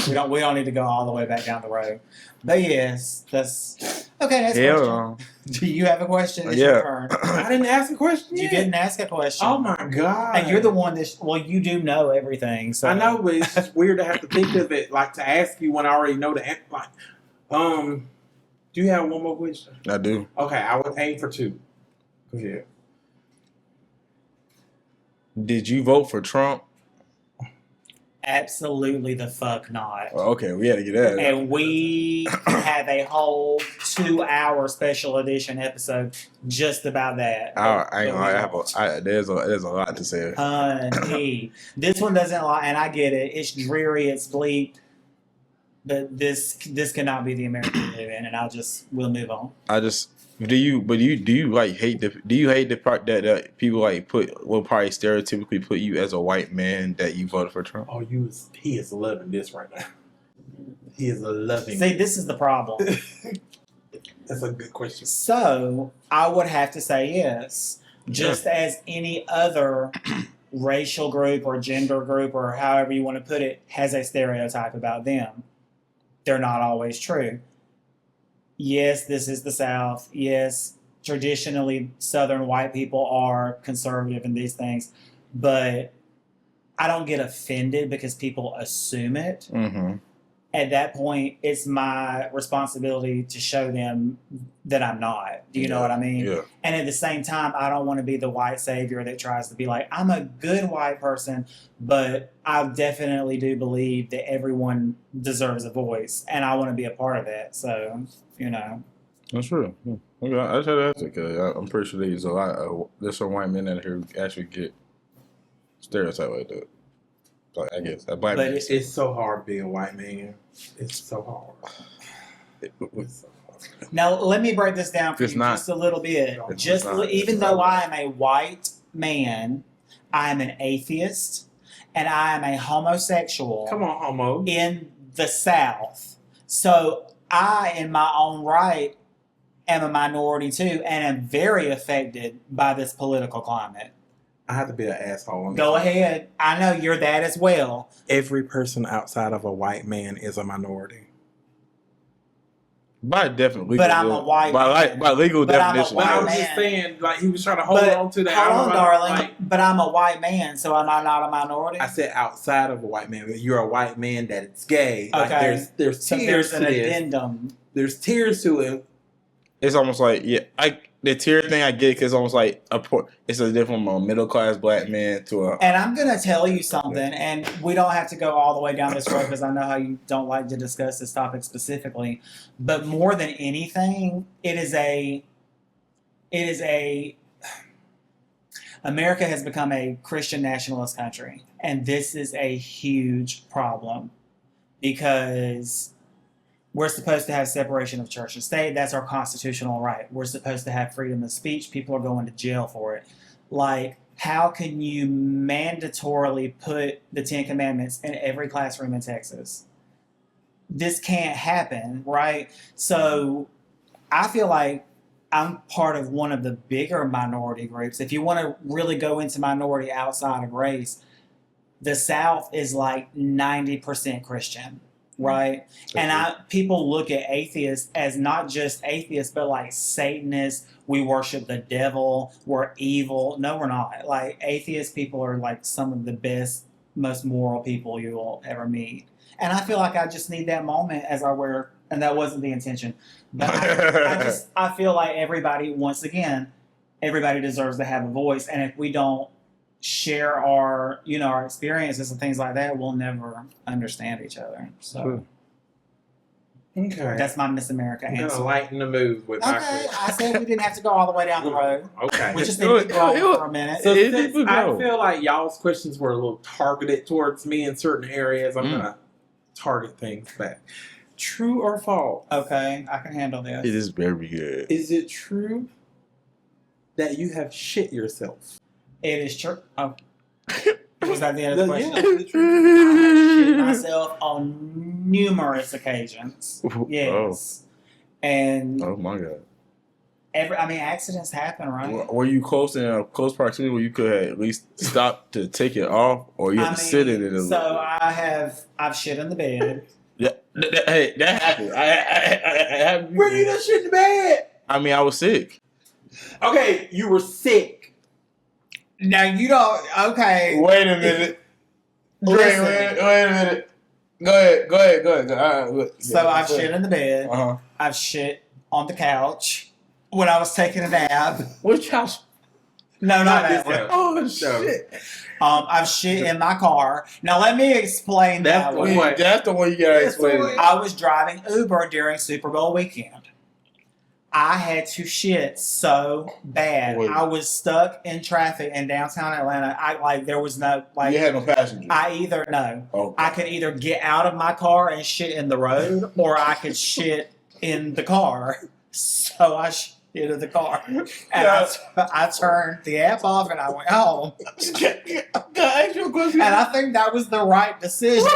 We don't need to go all the way back down the road. But yes, that's... Okay, next question. Do you have a question? It's your turn. I didn't ask a question yet. You didn't ask a question. Oh my God. And you're the one you do know everything. So I know, but it's just weird to have to think of it, like to ask you when I already know the answer. Like, do you have one more question? I do. Okay, I would aim for 2. Go ahead. Did you vote for Trump? Absolutely the fuck not. Well, okay, we had to get that. And we have a whole 2-hour special edition episode just about that. I ain't gonna. There's a lot to say. Honey, this one doesn't lie, and I get it. It's dreary, it's bleak, But this cannot be the America we live in, and we'll move on. Do you like hate the part that people like will probably stereotypically put you as a white man that you voted for Trump? Oh, he is loving this right now. He is loving. See, this is the problem. That's a good question. So I would have to say yes, just as any other racial group or gender group or however you want to put it has a stereotype about them. They're not always true. Yes, this is the South. Yes, traditionally Southern white people are conservative in these things, but I don't get offended because people assume it. Mm-hmm. At that point, it's my responsibility to show them that I'm not. Do you know what I mean? Yeah. And at the same time, I don't want to be the white savior that tries to be like, I'm a good white person, but I definitely do believe that everyone deserves a voice, and I want to be a part of that. So, That's true. Yeah. Okay, I just had to ask it because I'm pretty sure there's some white men out here who actually get stereotyped like that. Like, I guess a black man. It's so hard being a white man. It's so hard. It's so hard. Now, let me break this down for It's you not. just a little bit. It's not. Even though I am a white man, I am an atheist, and I am a homosexual. Come on, homo. In the South. So I, in my own right, am a minority too, and am very affected by this political climate. I have to be an asshole. Go ahead. I know you're that as well. Every person outside of a white man is a minority. By definitely, but I'm a white man. By legal But I'm a definition. white I yes. was man. just saying, like, he was trying to hold on to that. Hold on, darling. Like, but I'm a white man, so am I not a minority? I said outside of a white man, but you're a white man that it's gay. Like, Okay. there's So tears there's an to this. addendum. There's tears to it. It's almost like the tier thing I get because it's almost like it's a different from a middle class black man to a. And I'm going to tell you something, and we don't have to go all the way down this road because I know how you don't like to discuss this topic specifically. But more than anything, America has become a Christian nationalist country. And this is a huge problem because we're supposed to have separation of church and state. That's our constitutional right. We're supposed to have freedom of speech. People are going to jail for it. Like, how can you mandatorily put the Ten Commandments in every classroom in Texas? This can't happen, right? So I feel like I'm part of one of the bigger minority groups. If you want to really go into minority outside of race, the South is like 90% Christian. Right? And people look at atheists as not just atheists, but like Satanists. We worship the devil. We're evil. No, we're not. Like, atheist people are like some of the best, most moral people you will ever meet. And I feel like I just need that moment as I wear, and that wasn't the intention. But I feel like everybody, once again, everybody deserves to have a voice. And if we don't share our experiences and things like that, we'll never understand each other. So Okay, that's my Miss America I'm answer. gonna lighten the mood with my Okay, question. I said we didn't have to go all the way down the road. Okay. We just need to go for a minute. So It- since it- I no. feel like y'all's questions were a little targeted towards me in certain areas, I'm Mm. gonna target things back. True or false? Okay, I can handle this. It is very good. Is it true that you have shit yourself? It is true. Oh. Was that the end of the question? Yeah, the I truth. have shit myself on numerous occasions. Yes. And Oh my god. accidents happen, right? Were you close in a close proximity where you could have at least stop to take it off, or you had to sit in it? So I've shit in the bed. Yeah, hey, that happened. I happened. Where you done shit in the bed? I mean, I was sick. Okay, you were sick. Now you don't. Okay. Wait a minute. Listen. Wait a minute. Go ahead. All right, So I've shit in the bed. Uh-huh. I've shit on the couch when I was taking a nap. Which house? No, not that this one. house. Oh shit! I've shit in my car. Now let me explain That's that the one. one. That's the one you gotta That's the explain. one. I was driving Uber during Super Bowl weekend. I had to shit so bad. Wait. I was stuck in traffic in downtown Atlanta. There was no You had no passenger. I could either get out of my car and shit in the road, or I could shit in the car. So I shit in the car, and I turned the app off and I went home. Can I ask you a question? And I think that was the right decision.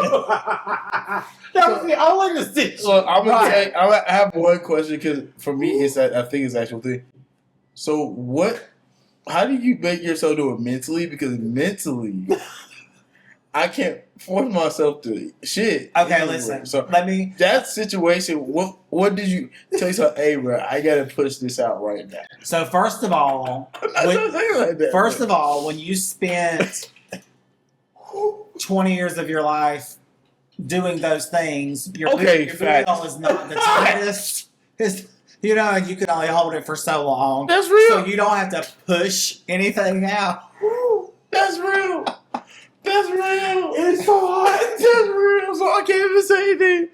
That was the only decision. Look, I have one question because for me, I think it's the actual thing. So how do you make yourself do it mentally? Because mentally, I can't force myself to shit. Okay, anywhere. listen. So Let me. that situation, what did you tell yourself? Hey, bro, I gotta push this out right now. So first of all, when you spent 20 years of your life doing those things, your wheel is not the tightest. You can only hold it for so long. That's real. So you don't have to push anything out. That's real. That's real. It's so hard. That's real. So I can't even say anything.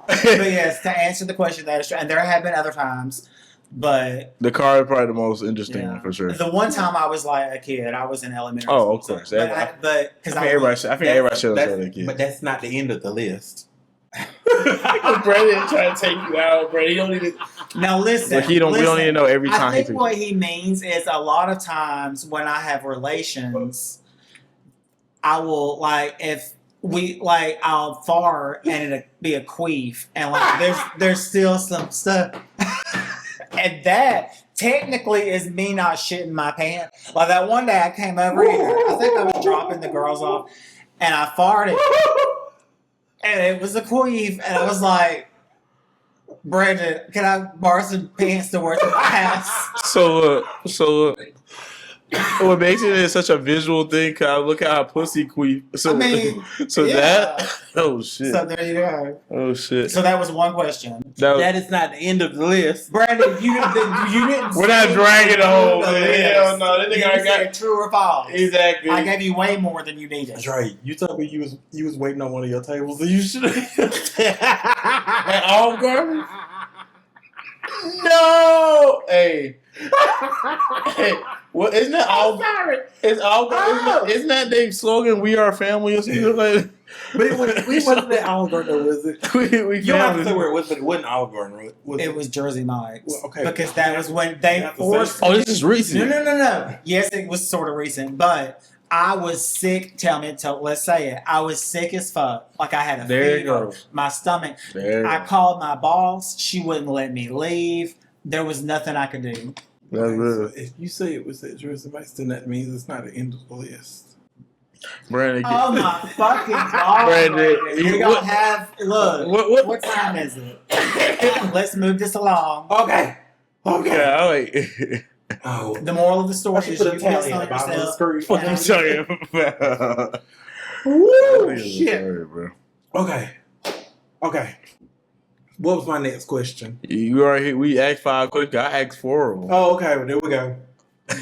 But yes, to answer the question, that is true. And there have been other times, but The car is probably the most interesting yeah. one for sure. The one time I was like a kid, I was in elementary Oh, of school. course. But I because think everybody should have said that kid. But that's not the end of the list. Brandon trying to take you out, bro. He don't even. Now listen. But we don't even know every time. I think what he means is a lot of times when I have relations, I will I'll fart and it'll be a queef, and there's still some stuff, and that technically is me not shitting my pants. Like that one day I came over here, I think I was dropping the girls off, and I farted, and it was a queef, and I was like, Brandon, can I borrow some pants to wear to my house? So look. What makes it such a visual thing? Cause I look at how pussy queef. So, that. Oh shit. So there you go. Oh shit. So that was one question. That is not the end of the list. Brandon, you didn't. We're not dragging the whole thing. Hell no, that You nigga said got true or false. exactly. I gave you way more than you needed. That's right. You told me you was waiting on one of your tables, and you should have. At Olive Garden? No. Hey. Hey. Well, isn't that all? It's all. Isn't that their slogan? We are family or something like. But we wasn't at Olive Garden, was it? We You don't have to say family. where it was, but it wasn't Olive Garden. It was Jersey Mike's. Well, okay. Because that was when they have to forced. Oh, this is recent. No. Yes, it was sort of recent, but I was sick. Let's say it. I was sick as fuck. Like I had a There you fever. go. My stomach. There. I called my boss. She wouldn't let me leave. There was nothing I could do. That's Okay, real. so if you say it was at Jersey Mike's, then that means it's not the end of the list. Brandon. Oh my fucking god! Brandon, We don't have. Look, what time is it? Let's move this along. Okay. Yeah, wait. Oh, The moral of the I story should is put you a tally piss in the on bottom of the yourself. screen. What you talking about? Woo, shit. Sorry, bro. Okay. What was my next question? You are here. We asked 5 questions. I asked 4 of them. Oh, okay. Well, there we go.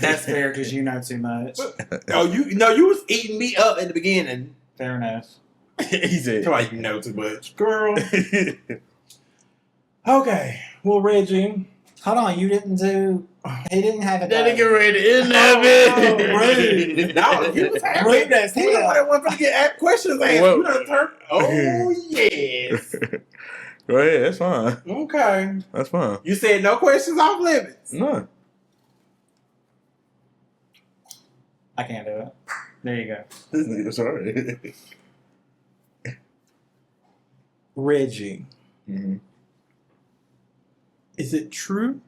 That's fair because you know too much. Oh, you was eating me up at the beginning. Fair enough. He said. Feel like you know too much, girl. Okay. Well, Reggie. Hold on, you didn't do. He didn't have a. That nigga ready in Oh, that rude. No, you was happy. Rude as You know hell. what I want to get questions answered. Well- You done turned. Oh yes. Go ahead. That's fine. Okay. That's fine. You said no questions off limits. No. I can't do it. There you go. This nigga, sorry. Reggie, Mm-hmm. is it true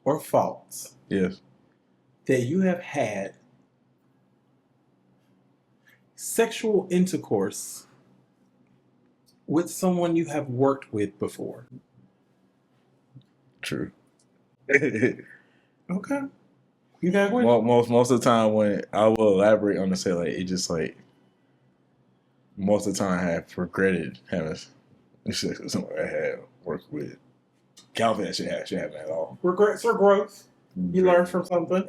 or false Yes. that you have had sexual intercourse with someone you have worked with before? True. Okay. You got a question? most of the time when I will elaborate on the say like it just like most of the time I have regretted having sex with someone I had worked with. Calvin that shit happen at all. Regrets or growth? You learned from something?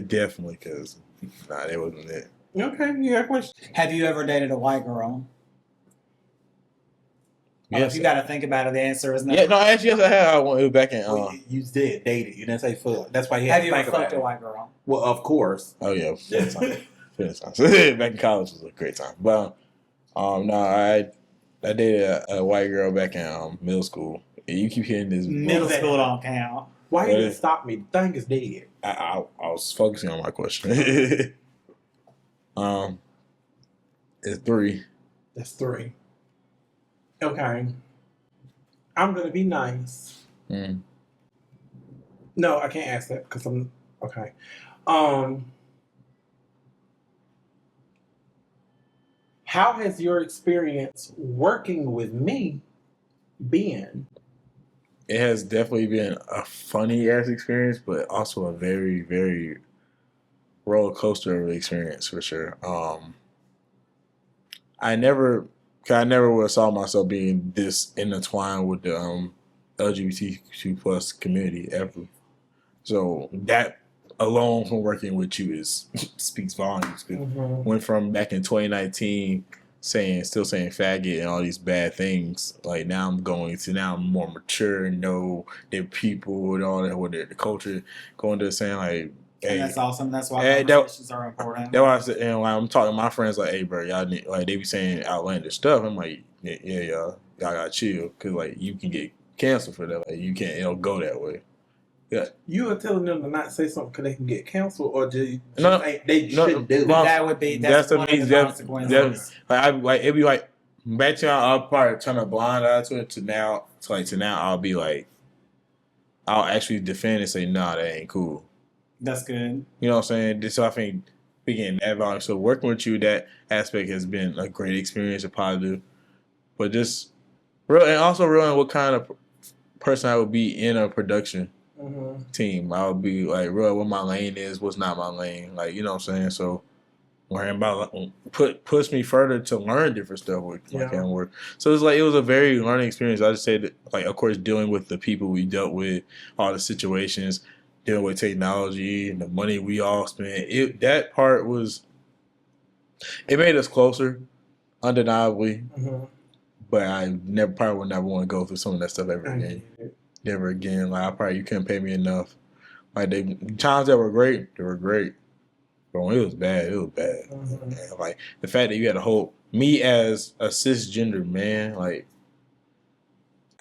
Definitely because that wasn't it. Okay, you got a question? Have you ever dated a white girl? If you got to think about it, the answer is no. Yeah, no, actually, yes, I had. I went back in. You did dated. You didn't say fuck. That's why you Have had you to ever think about fucked a it. white girl? Well, of course. Oh yeah, plenty of times. Back in college was a great time. But no, I dated a white girl back in middle school. And you keep hearing this. Middle school don't count. Why you didn't stop me? The thing is dead. I was focusing on my question. It's 3. That's 3. Okay. I'm gonna be nice. Mm. No, I can't ask that because I'm okay. How has your experience working with me been? It has definitely been a funny ass experience, but also a very, very roller coaster of an experience for sure. I never would have saw myself being this intertwined with the LGBTQ plus community ever. So that alone from working with you speaks volumes. Went from back in 2019 still saying faggot and all these bad things. Like now I'm more mature and know their people and all that, what the culture, going to saying like, hey, and that's awesome. That's why conversations are important. That's why I said, and when I'm talking to my friends like, hey, bro, y'all need, like they be saying outlandish stuff. I'm like, yeah, y'all gotta chill, cause like you can get canceled for that. Like you can't, it'll go that way. Yeah, you are telling them to not say something because they can get canceled, or they no, shouldn't do it. That would be that's one of the consequences. Like it'd be like back to I'll probably turn a blind eye to it to now I'll be like I'll actually defend and say nah, that ain't cool. That's good. You know what I'm saying? So I think beginning that volume. So working with you, that aspect has been a great experience, a positive. But just real and also real what kind of person I would be in a production team. I would be like real what my lane is, what's not my lane. Like, you know what I'm saying? So learning about push me further to learn different stuff with my camera work. So it's like it was a very learning experience. I just say that, like, of course, dealing with the people we dealt with, all the situations, dealing with technology and the money we all spent. That part was it made us closer, undeniably. But I probably would never want to go through some of that stuff ever again. Never again. Like you couldn't pay me enough. Like the times that were great, they were great. But when it was bad, it was bad. And like the fact that you had to hold me as a cisgender man, like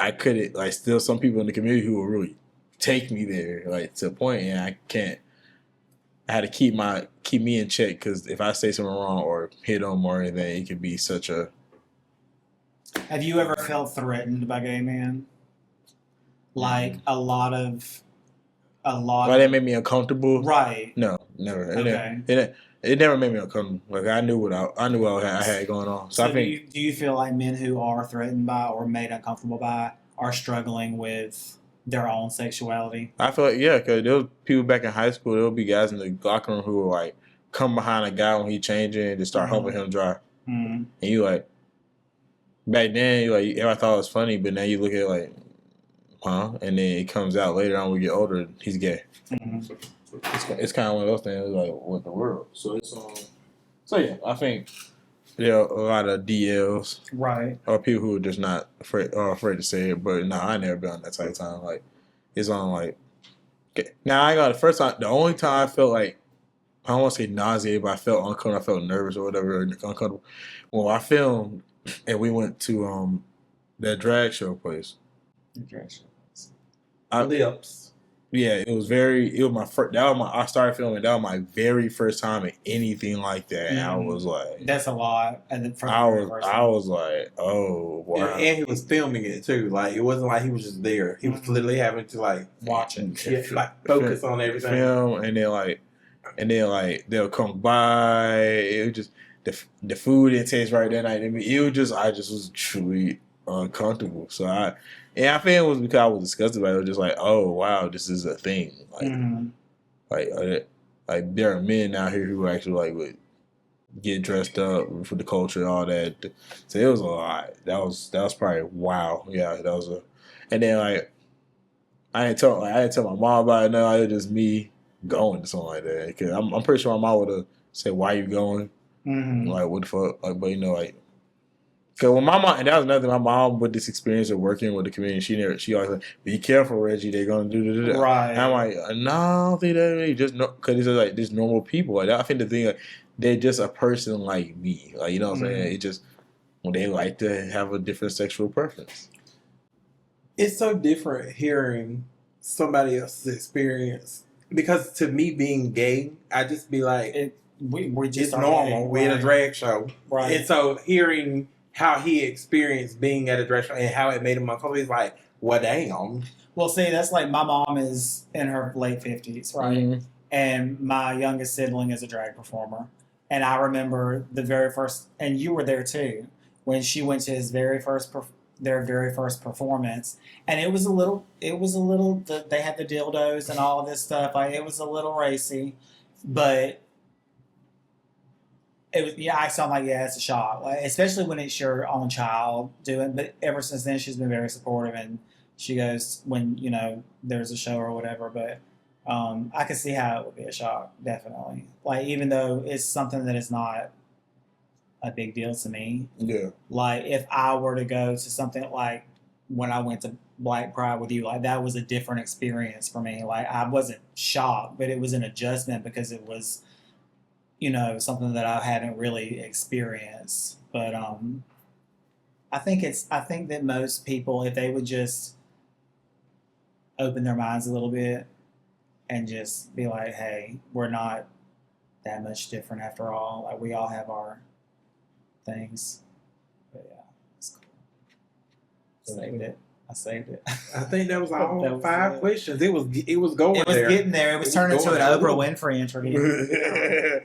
I couldn't, like, still some people in the community who would really take me there, like to a point, and I can't. I had to keep me in check, because if I say something wrong or hit them or anything, it could be such a. Have you ever felt threatened by gay men? Like a lot of. Why that made me uncomfortable? Right. No, never. Okay. It never made me uncomfortable. Like I knew what I had going on. So I think. Do you feel like men who are threatened by or made uncomfortable by are struggling with their own sexuality? I feel like, yeah, because there was people back in high school. There would be guys in the locker room who were like come behind a guy when he changing and just start helping him dry. And you like back then you like everybody thought it was funny, but now you look at it like, huh? And then it comes out later on when we get older, he's gay. It's kind of one of those things like what the world. So it's So yeah, I think there are a lot of DLs, right, or people who are just not afraid to say it. But no, I never been on that type of time. Like it's on like. Now I got the only time I felt like I don't want to say nauseated, but I felt uncomfortable. I felt nervous or whatever, uncomfortable. When I filmed and we went to that drag show place. Lips. Yeah, it was my first. I started filming. That was my very first time in anything like that. And I was like, that's a lot. And then I was like, oh wow. And he was filming it too. Like it wasn't like he was just there. He was literally having to like watch it, like focus on everything. Film and then like they'll come by. It was just the food didn't taste right that night. I mean, I just was truly uncomfortable. So I think it was because I was disgusted by it. It was just like, oh wow, this is a thing. Like there are men out here who actually like would get dressed up for the culture and all that. So it was a lot. That was probably wow. Yeah, that was and then like I didn't tell my mom about it. No, it was just me going to something like that. Because I'm pretty sure my mom would have said, "Why you going?" Like what the fuck? Like, but like. Cause when my mom, and that was another thing, my mom with this experience of working with the community, she always like, be careful, Reggie, they're gonna do that. Right. And I'm like, no, I don't think that really just no, cause these are like just normal people. Like I think the thing, like, they're just a person like me. Like you know what I'm saying? It just when they like to have a different sexual preference. It's so different hearing somebody else's experience because to me being gay, I just be like, we just it's are normal. gay, We're in a right. drag show, Right. And so hearing how he experienced being at a drag show and how it made him uncomfortable, he's like, well, damn. Well, see, that's like my mom is in her late 50s, right? Mhm. And my youngest sibling is a drag performer. And I remember the very first, and you were there too, when she went to their very first performance, and it was a little. They had the dildos and all of this stuff. Like it was a little racy, but it was. Yeah, I saw like it's a shock, like, especially when it's your own child doing. But ever since then, she's been very supportive, and she goes when there's a show or whatever. But I could see how it would be a shock, definitely. Like even though it's something that is not a big deal to me. Yeah. Like if I were to go to something like when I went to Black Pride with you, like that was a different experience for me. Like I wasn't shocked, but it was an adjustment because it was, something that I hadn't really experienced. But I think that most people, if they would just open their minds a little bit and just be like, hey, we're not that much different after all. Like we all have our things. But yeah, it's cool. I saved it. I think that was all That was 5 it. questions. It was going It was there. getting there. It was turning into an going Oprah Winfrey interview.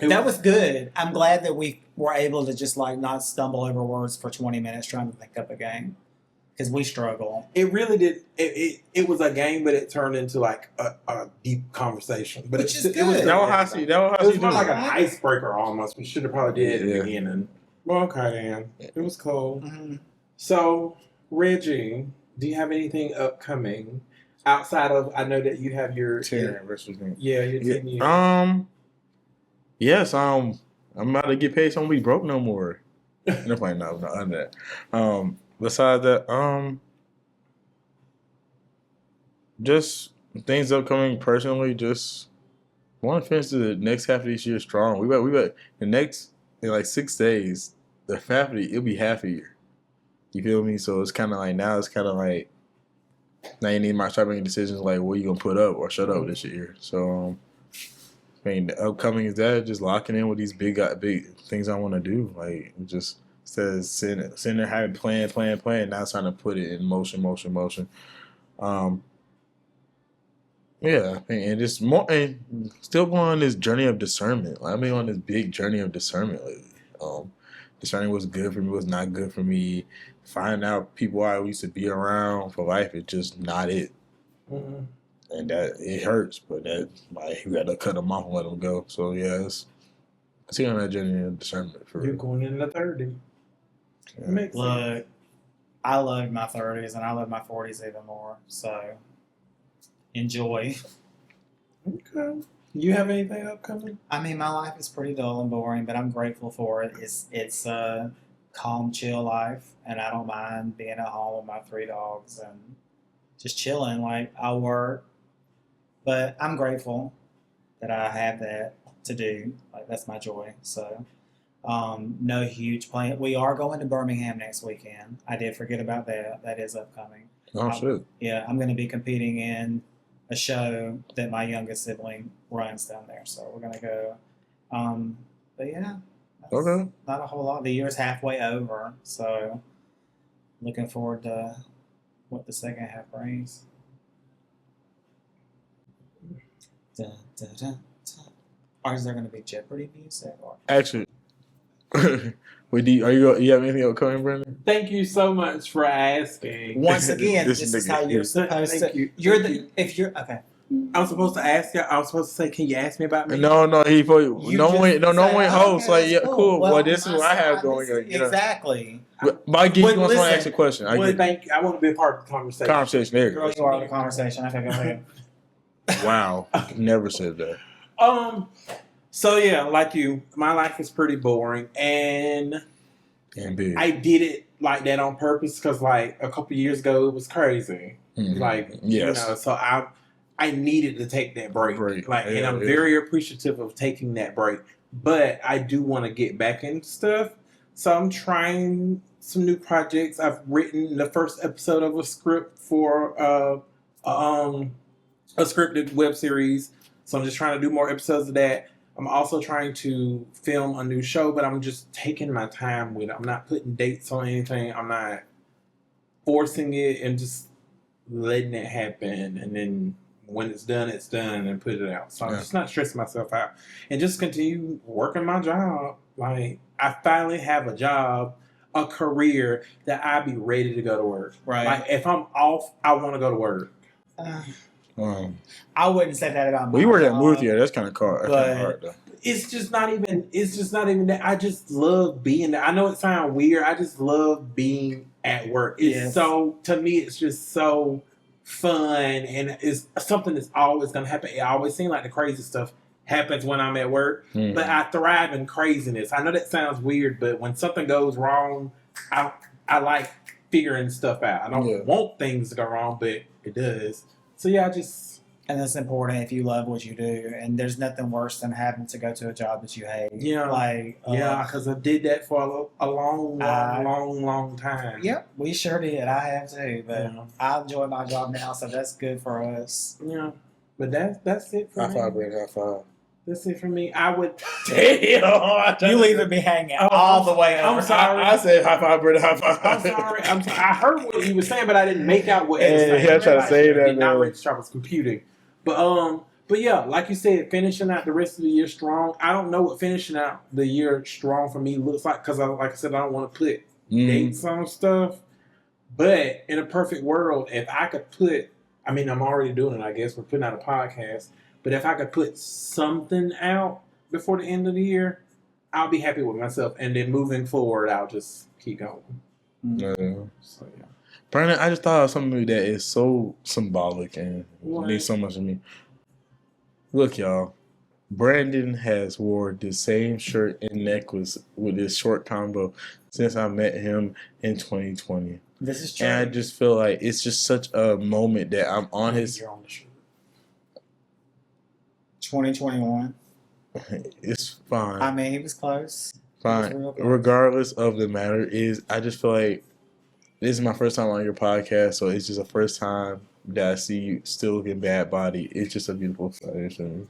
That was good. I'm glad that we were able to just like not stumble over words for 20 minutes trying to think up a game because we struggle. It really did. It was a game, but it turned into like a deep conversation. But Which is it was good. That was how she. That was It how was she more do like it. an icebreaker almost. We should have probably did it at Yeah. the beginning. Well, okay, then. It was cool. Mm-hmm. So, Reggie, do you have anything upcoming outside of? I know that you have your 10 anniversary thing. Yeah, your 10 years. Yes. I'm about to get paid, so I won't be broke no more. No, like no, not under that. Besides that, just things upcoming personally. Just want to finish the next half of this year strong. We got the next in like 6 days. The half of the, it'll be half a year. You feel me? So it's kind of like now it's kind of like now you need to start making decisions like what you gonna put up or shut up this year. So I mean, the upcoming is that just locking in with these big things I want to do. Like just instead of sitting there having plan, now it's trying to put it in motion. Yeah, I think and just more and still going on this journey of discernment. Like, I've been on this big journey of discernment lately. Discerning what's good for me, what's not good for me. Finding out people I used to be around for life, it's just not it. Mm-hmm. And that it hurts, but that like you got to cut them off and let them go. So yeah, it's continue on that journey of discernment for You're real. going into 30. Yeah. Makes sense. Look, I love my 30s and I love my 40s even more. So enjoy. Okay. You have anything upcoming? I mean, my life is pretty dull and boring, but I'm grateful for it. It's a calm, chill life, and I don't mind being at home with my 3 dogs and just chilling. Like I work, but I'm grateful that I have that to do. Like that's my joy. So, no huge plan. We are going to Birmingham next weekend. I did forget about that. That is upcoming. Oh shit. Yeah, I'm going to be competing in a show that my youngest sibling runs down there. So we're going to go. But yeah, Okay. not a whole lot. The year's halfway over. So looking forward to what the second half brings. Dun, dun, dun, dun. Or is there going to be Jeopardy music? Or? Actually, you have anything upcoming, Brandon? Thank you so much for asking. Once again, This this is nigga how you're here. supposed Thank to. you. You're Thank the you. if you're okay. I'm supposed to ask you. I'm supposed to say, "Can you ask me about me?" No, he probably You no just one say, host. okay, Like that's yeah, cool. Well, this is on what my I have side, going. this- You know. Exactly. But I get you want to listen, ask a question. I Well, get I want to be a part of the conversation. conversation. There you Girl, you are the conversation. Okay, go ahead. go. Wow, never said that. So yeah, like you, my life is pretty boring, and And big. I did it like that on purpose because like a couple years ago it was crazy. Mhm. Like Yes. you know, so I needed to take that break. Like, and I'm Yeah. very appreciative of taking that break. But I do want to get back into stuff, so I'm trying some new projects. I've written the first episode of a script for a scripted web series, so I'm just trying to do more episodes of that. I'm also trying to film a new show, but I'm just taking my time with it. I'm not putting dates on anything. I'm not forcing it and just letting it happen. And then when it's done, and put it out. So I'm just not stressing myself out and just continue working my job. Like, I finally have a job, a career that I'd be ready to go to work. Right. Like, if I'm off, I want to go to work. I wouldn't say that about. Well, you work at job, movie theater. That's kind of hard. Though. It's just not even that. I just love being there. I know it sounds weird. I just love being at work. It's so, to me, it's just so fun, and it's something that's always going to happen. It always seems like the crazy stuff happens when I'm at work, but I thrive in craziness. I know that sounds weird, but when something goes wrong, I like figuring stuff out. I don't want things to go wrong, but it does. So yeah, and that's important if you love what you do. And there's nothing worse than having to go to a job that you hate. Yeah, like because I did that for a long time. Yep, we sure did. I have too, but I enjoy my job now, so that's good for us. Yeah, but that's it for me. High five, Brent. High five. That's it for me. I would. Damn, you leaving me hanging all the way over. I'm sorry. I said high five, Brent. High five. I'm sorry. I heard what he was saying, but I didn't make out what he was saying. Yeah, I tried to say that. Did not register. I was computing. But yeah, like you said, finishing out the rest of the year strong. I don't know what finishing out the year strong for me looks like because, like I said, I don't want to put dates on stuff. But in a perfect world, if I could put, I mean, I'm already doing it, I guess. We're putting out a podcast. But if I could put something out before the end of the year, I'll be happy with myself. And then moving forward, I'll just keep going. So, yeah. Brandon, I just thought of something that is so symbolic and means so much to me. Look, y'all. Brandon has wore the same shirt and necklace with this short combo since I met him in 2020. This is true. And I just feel like it's just such a moment that I'm on his... You're on the shirt. 2021. It's fine. I mean, he was close. Fine. Close. Regardless of the matter is, I just feel like this is my first time on your podcast, so it's just the first time that I see you still looking bad body. It's just a beautiful thing.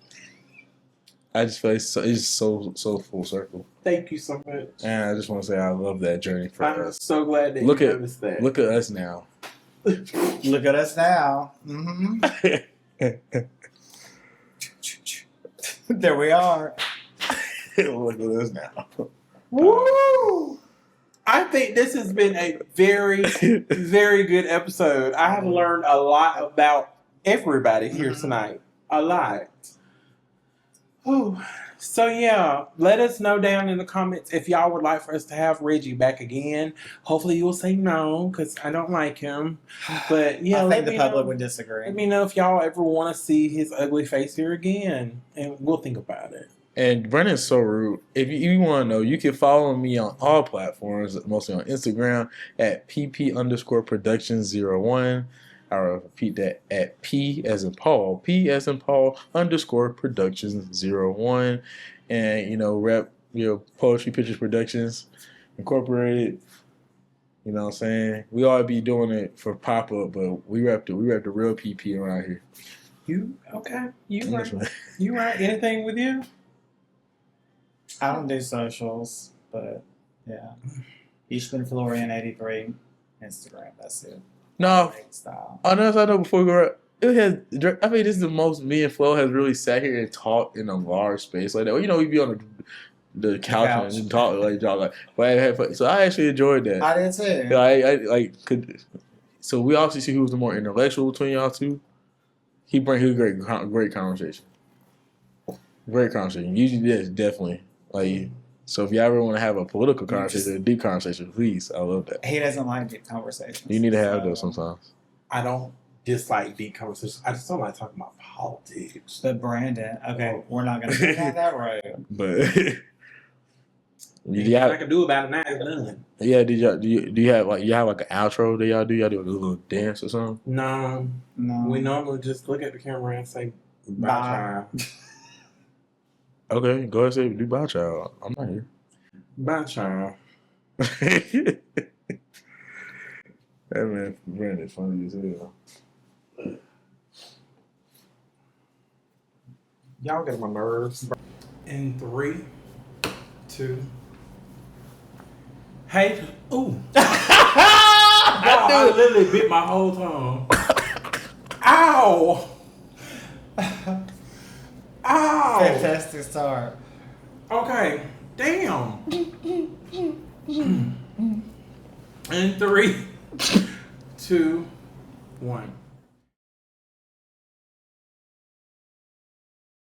I just feel like it's so full circle. Thank you so much. And I just want to say I love that journey for I'm us. so glad that you noticed that. Look at us now. Look at us now. Mm-hmm. There we are. Look at us now. Woo! I think this has been a very, very good episode. I have learned a lot about everybody here tonight. A lot. Whew. So yeah, let us know down in the comments if y'all would like for us to have Reggie back again. Hopefully you'll say no, because I don't like him. But yeah, I think the public would disagree. Let me know if y'all ever want to see his ugly face here again, and we'll think about it. And Brennan's so rude. If you want to know, you can follow me on all platforms, mostly on Instagram at pp_productions01. I'll repeat that at P as in Paul _ productions01. And, rep, Poetry Pictures Productions Incorporated. You know what I'm saying? We all be doing it for pop-up, but we rep the real PP around here. You right. Anything with you? I don't do socials, but yeah. Eastman Florian 83 Instagram. That's it. No. Style. Honestly, I know before we go, I mean, this is the most me and Flo has really sat here and talked in a large space like that. We be on the couch and talk like y'all but so I actually enjoyed that. I did too. I so we obviously see who's the more intellectual between y'all two. He great conversation. Great conversation. Usually this definitely so if you ever want to have a political conversation, a deep conversation, please. I love that. He doesn't like deep conversations. You need to have those sometimes. I don't dislike deep conversations. I just don't like talking about politics. But Brandon, okay, we're not going to go down that road. But You, Ain't nothing I yeah, can do about it now. It's done. yeah. Do you have like like an outro that y'all do? Y'all do a little dance or something? No, No. we normally just look at the camera and say bye, Bye. child. Okay, go ahead and say do bye, child. I'm not here. Bye, child. That man Brandon funny as hell. Y'all get on my nerves. In 3, 2. Hey, ooh. I literally bit my whole tongue. Ow! Ow! Fantastic start. Okay, damn. In 3, 2, 1.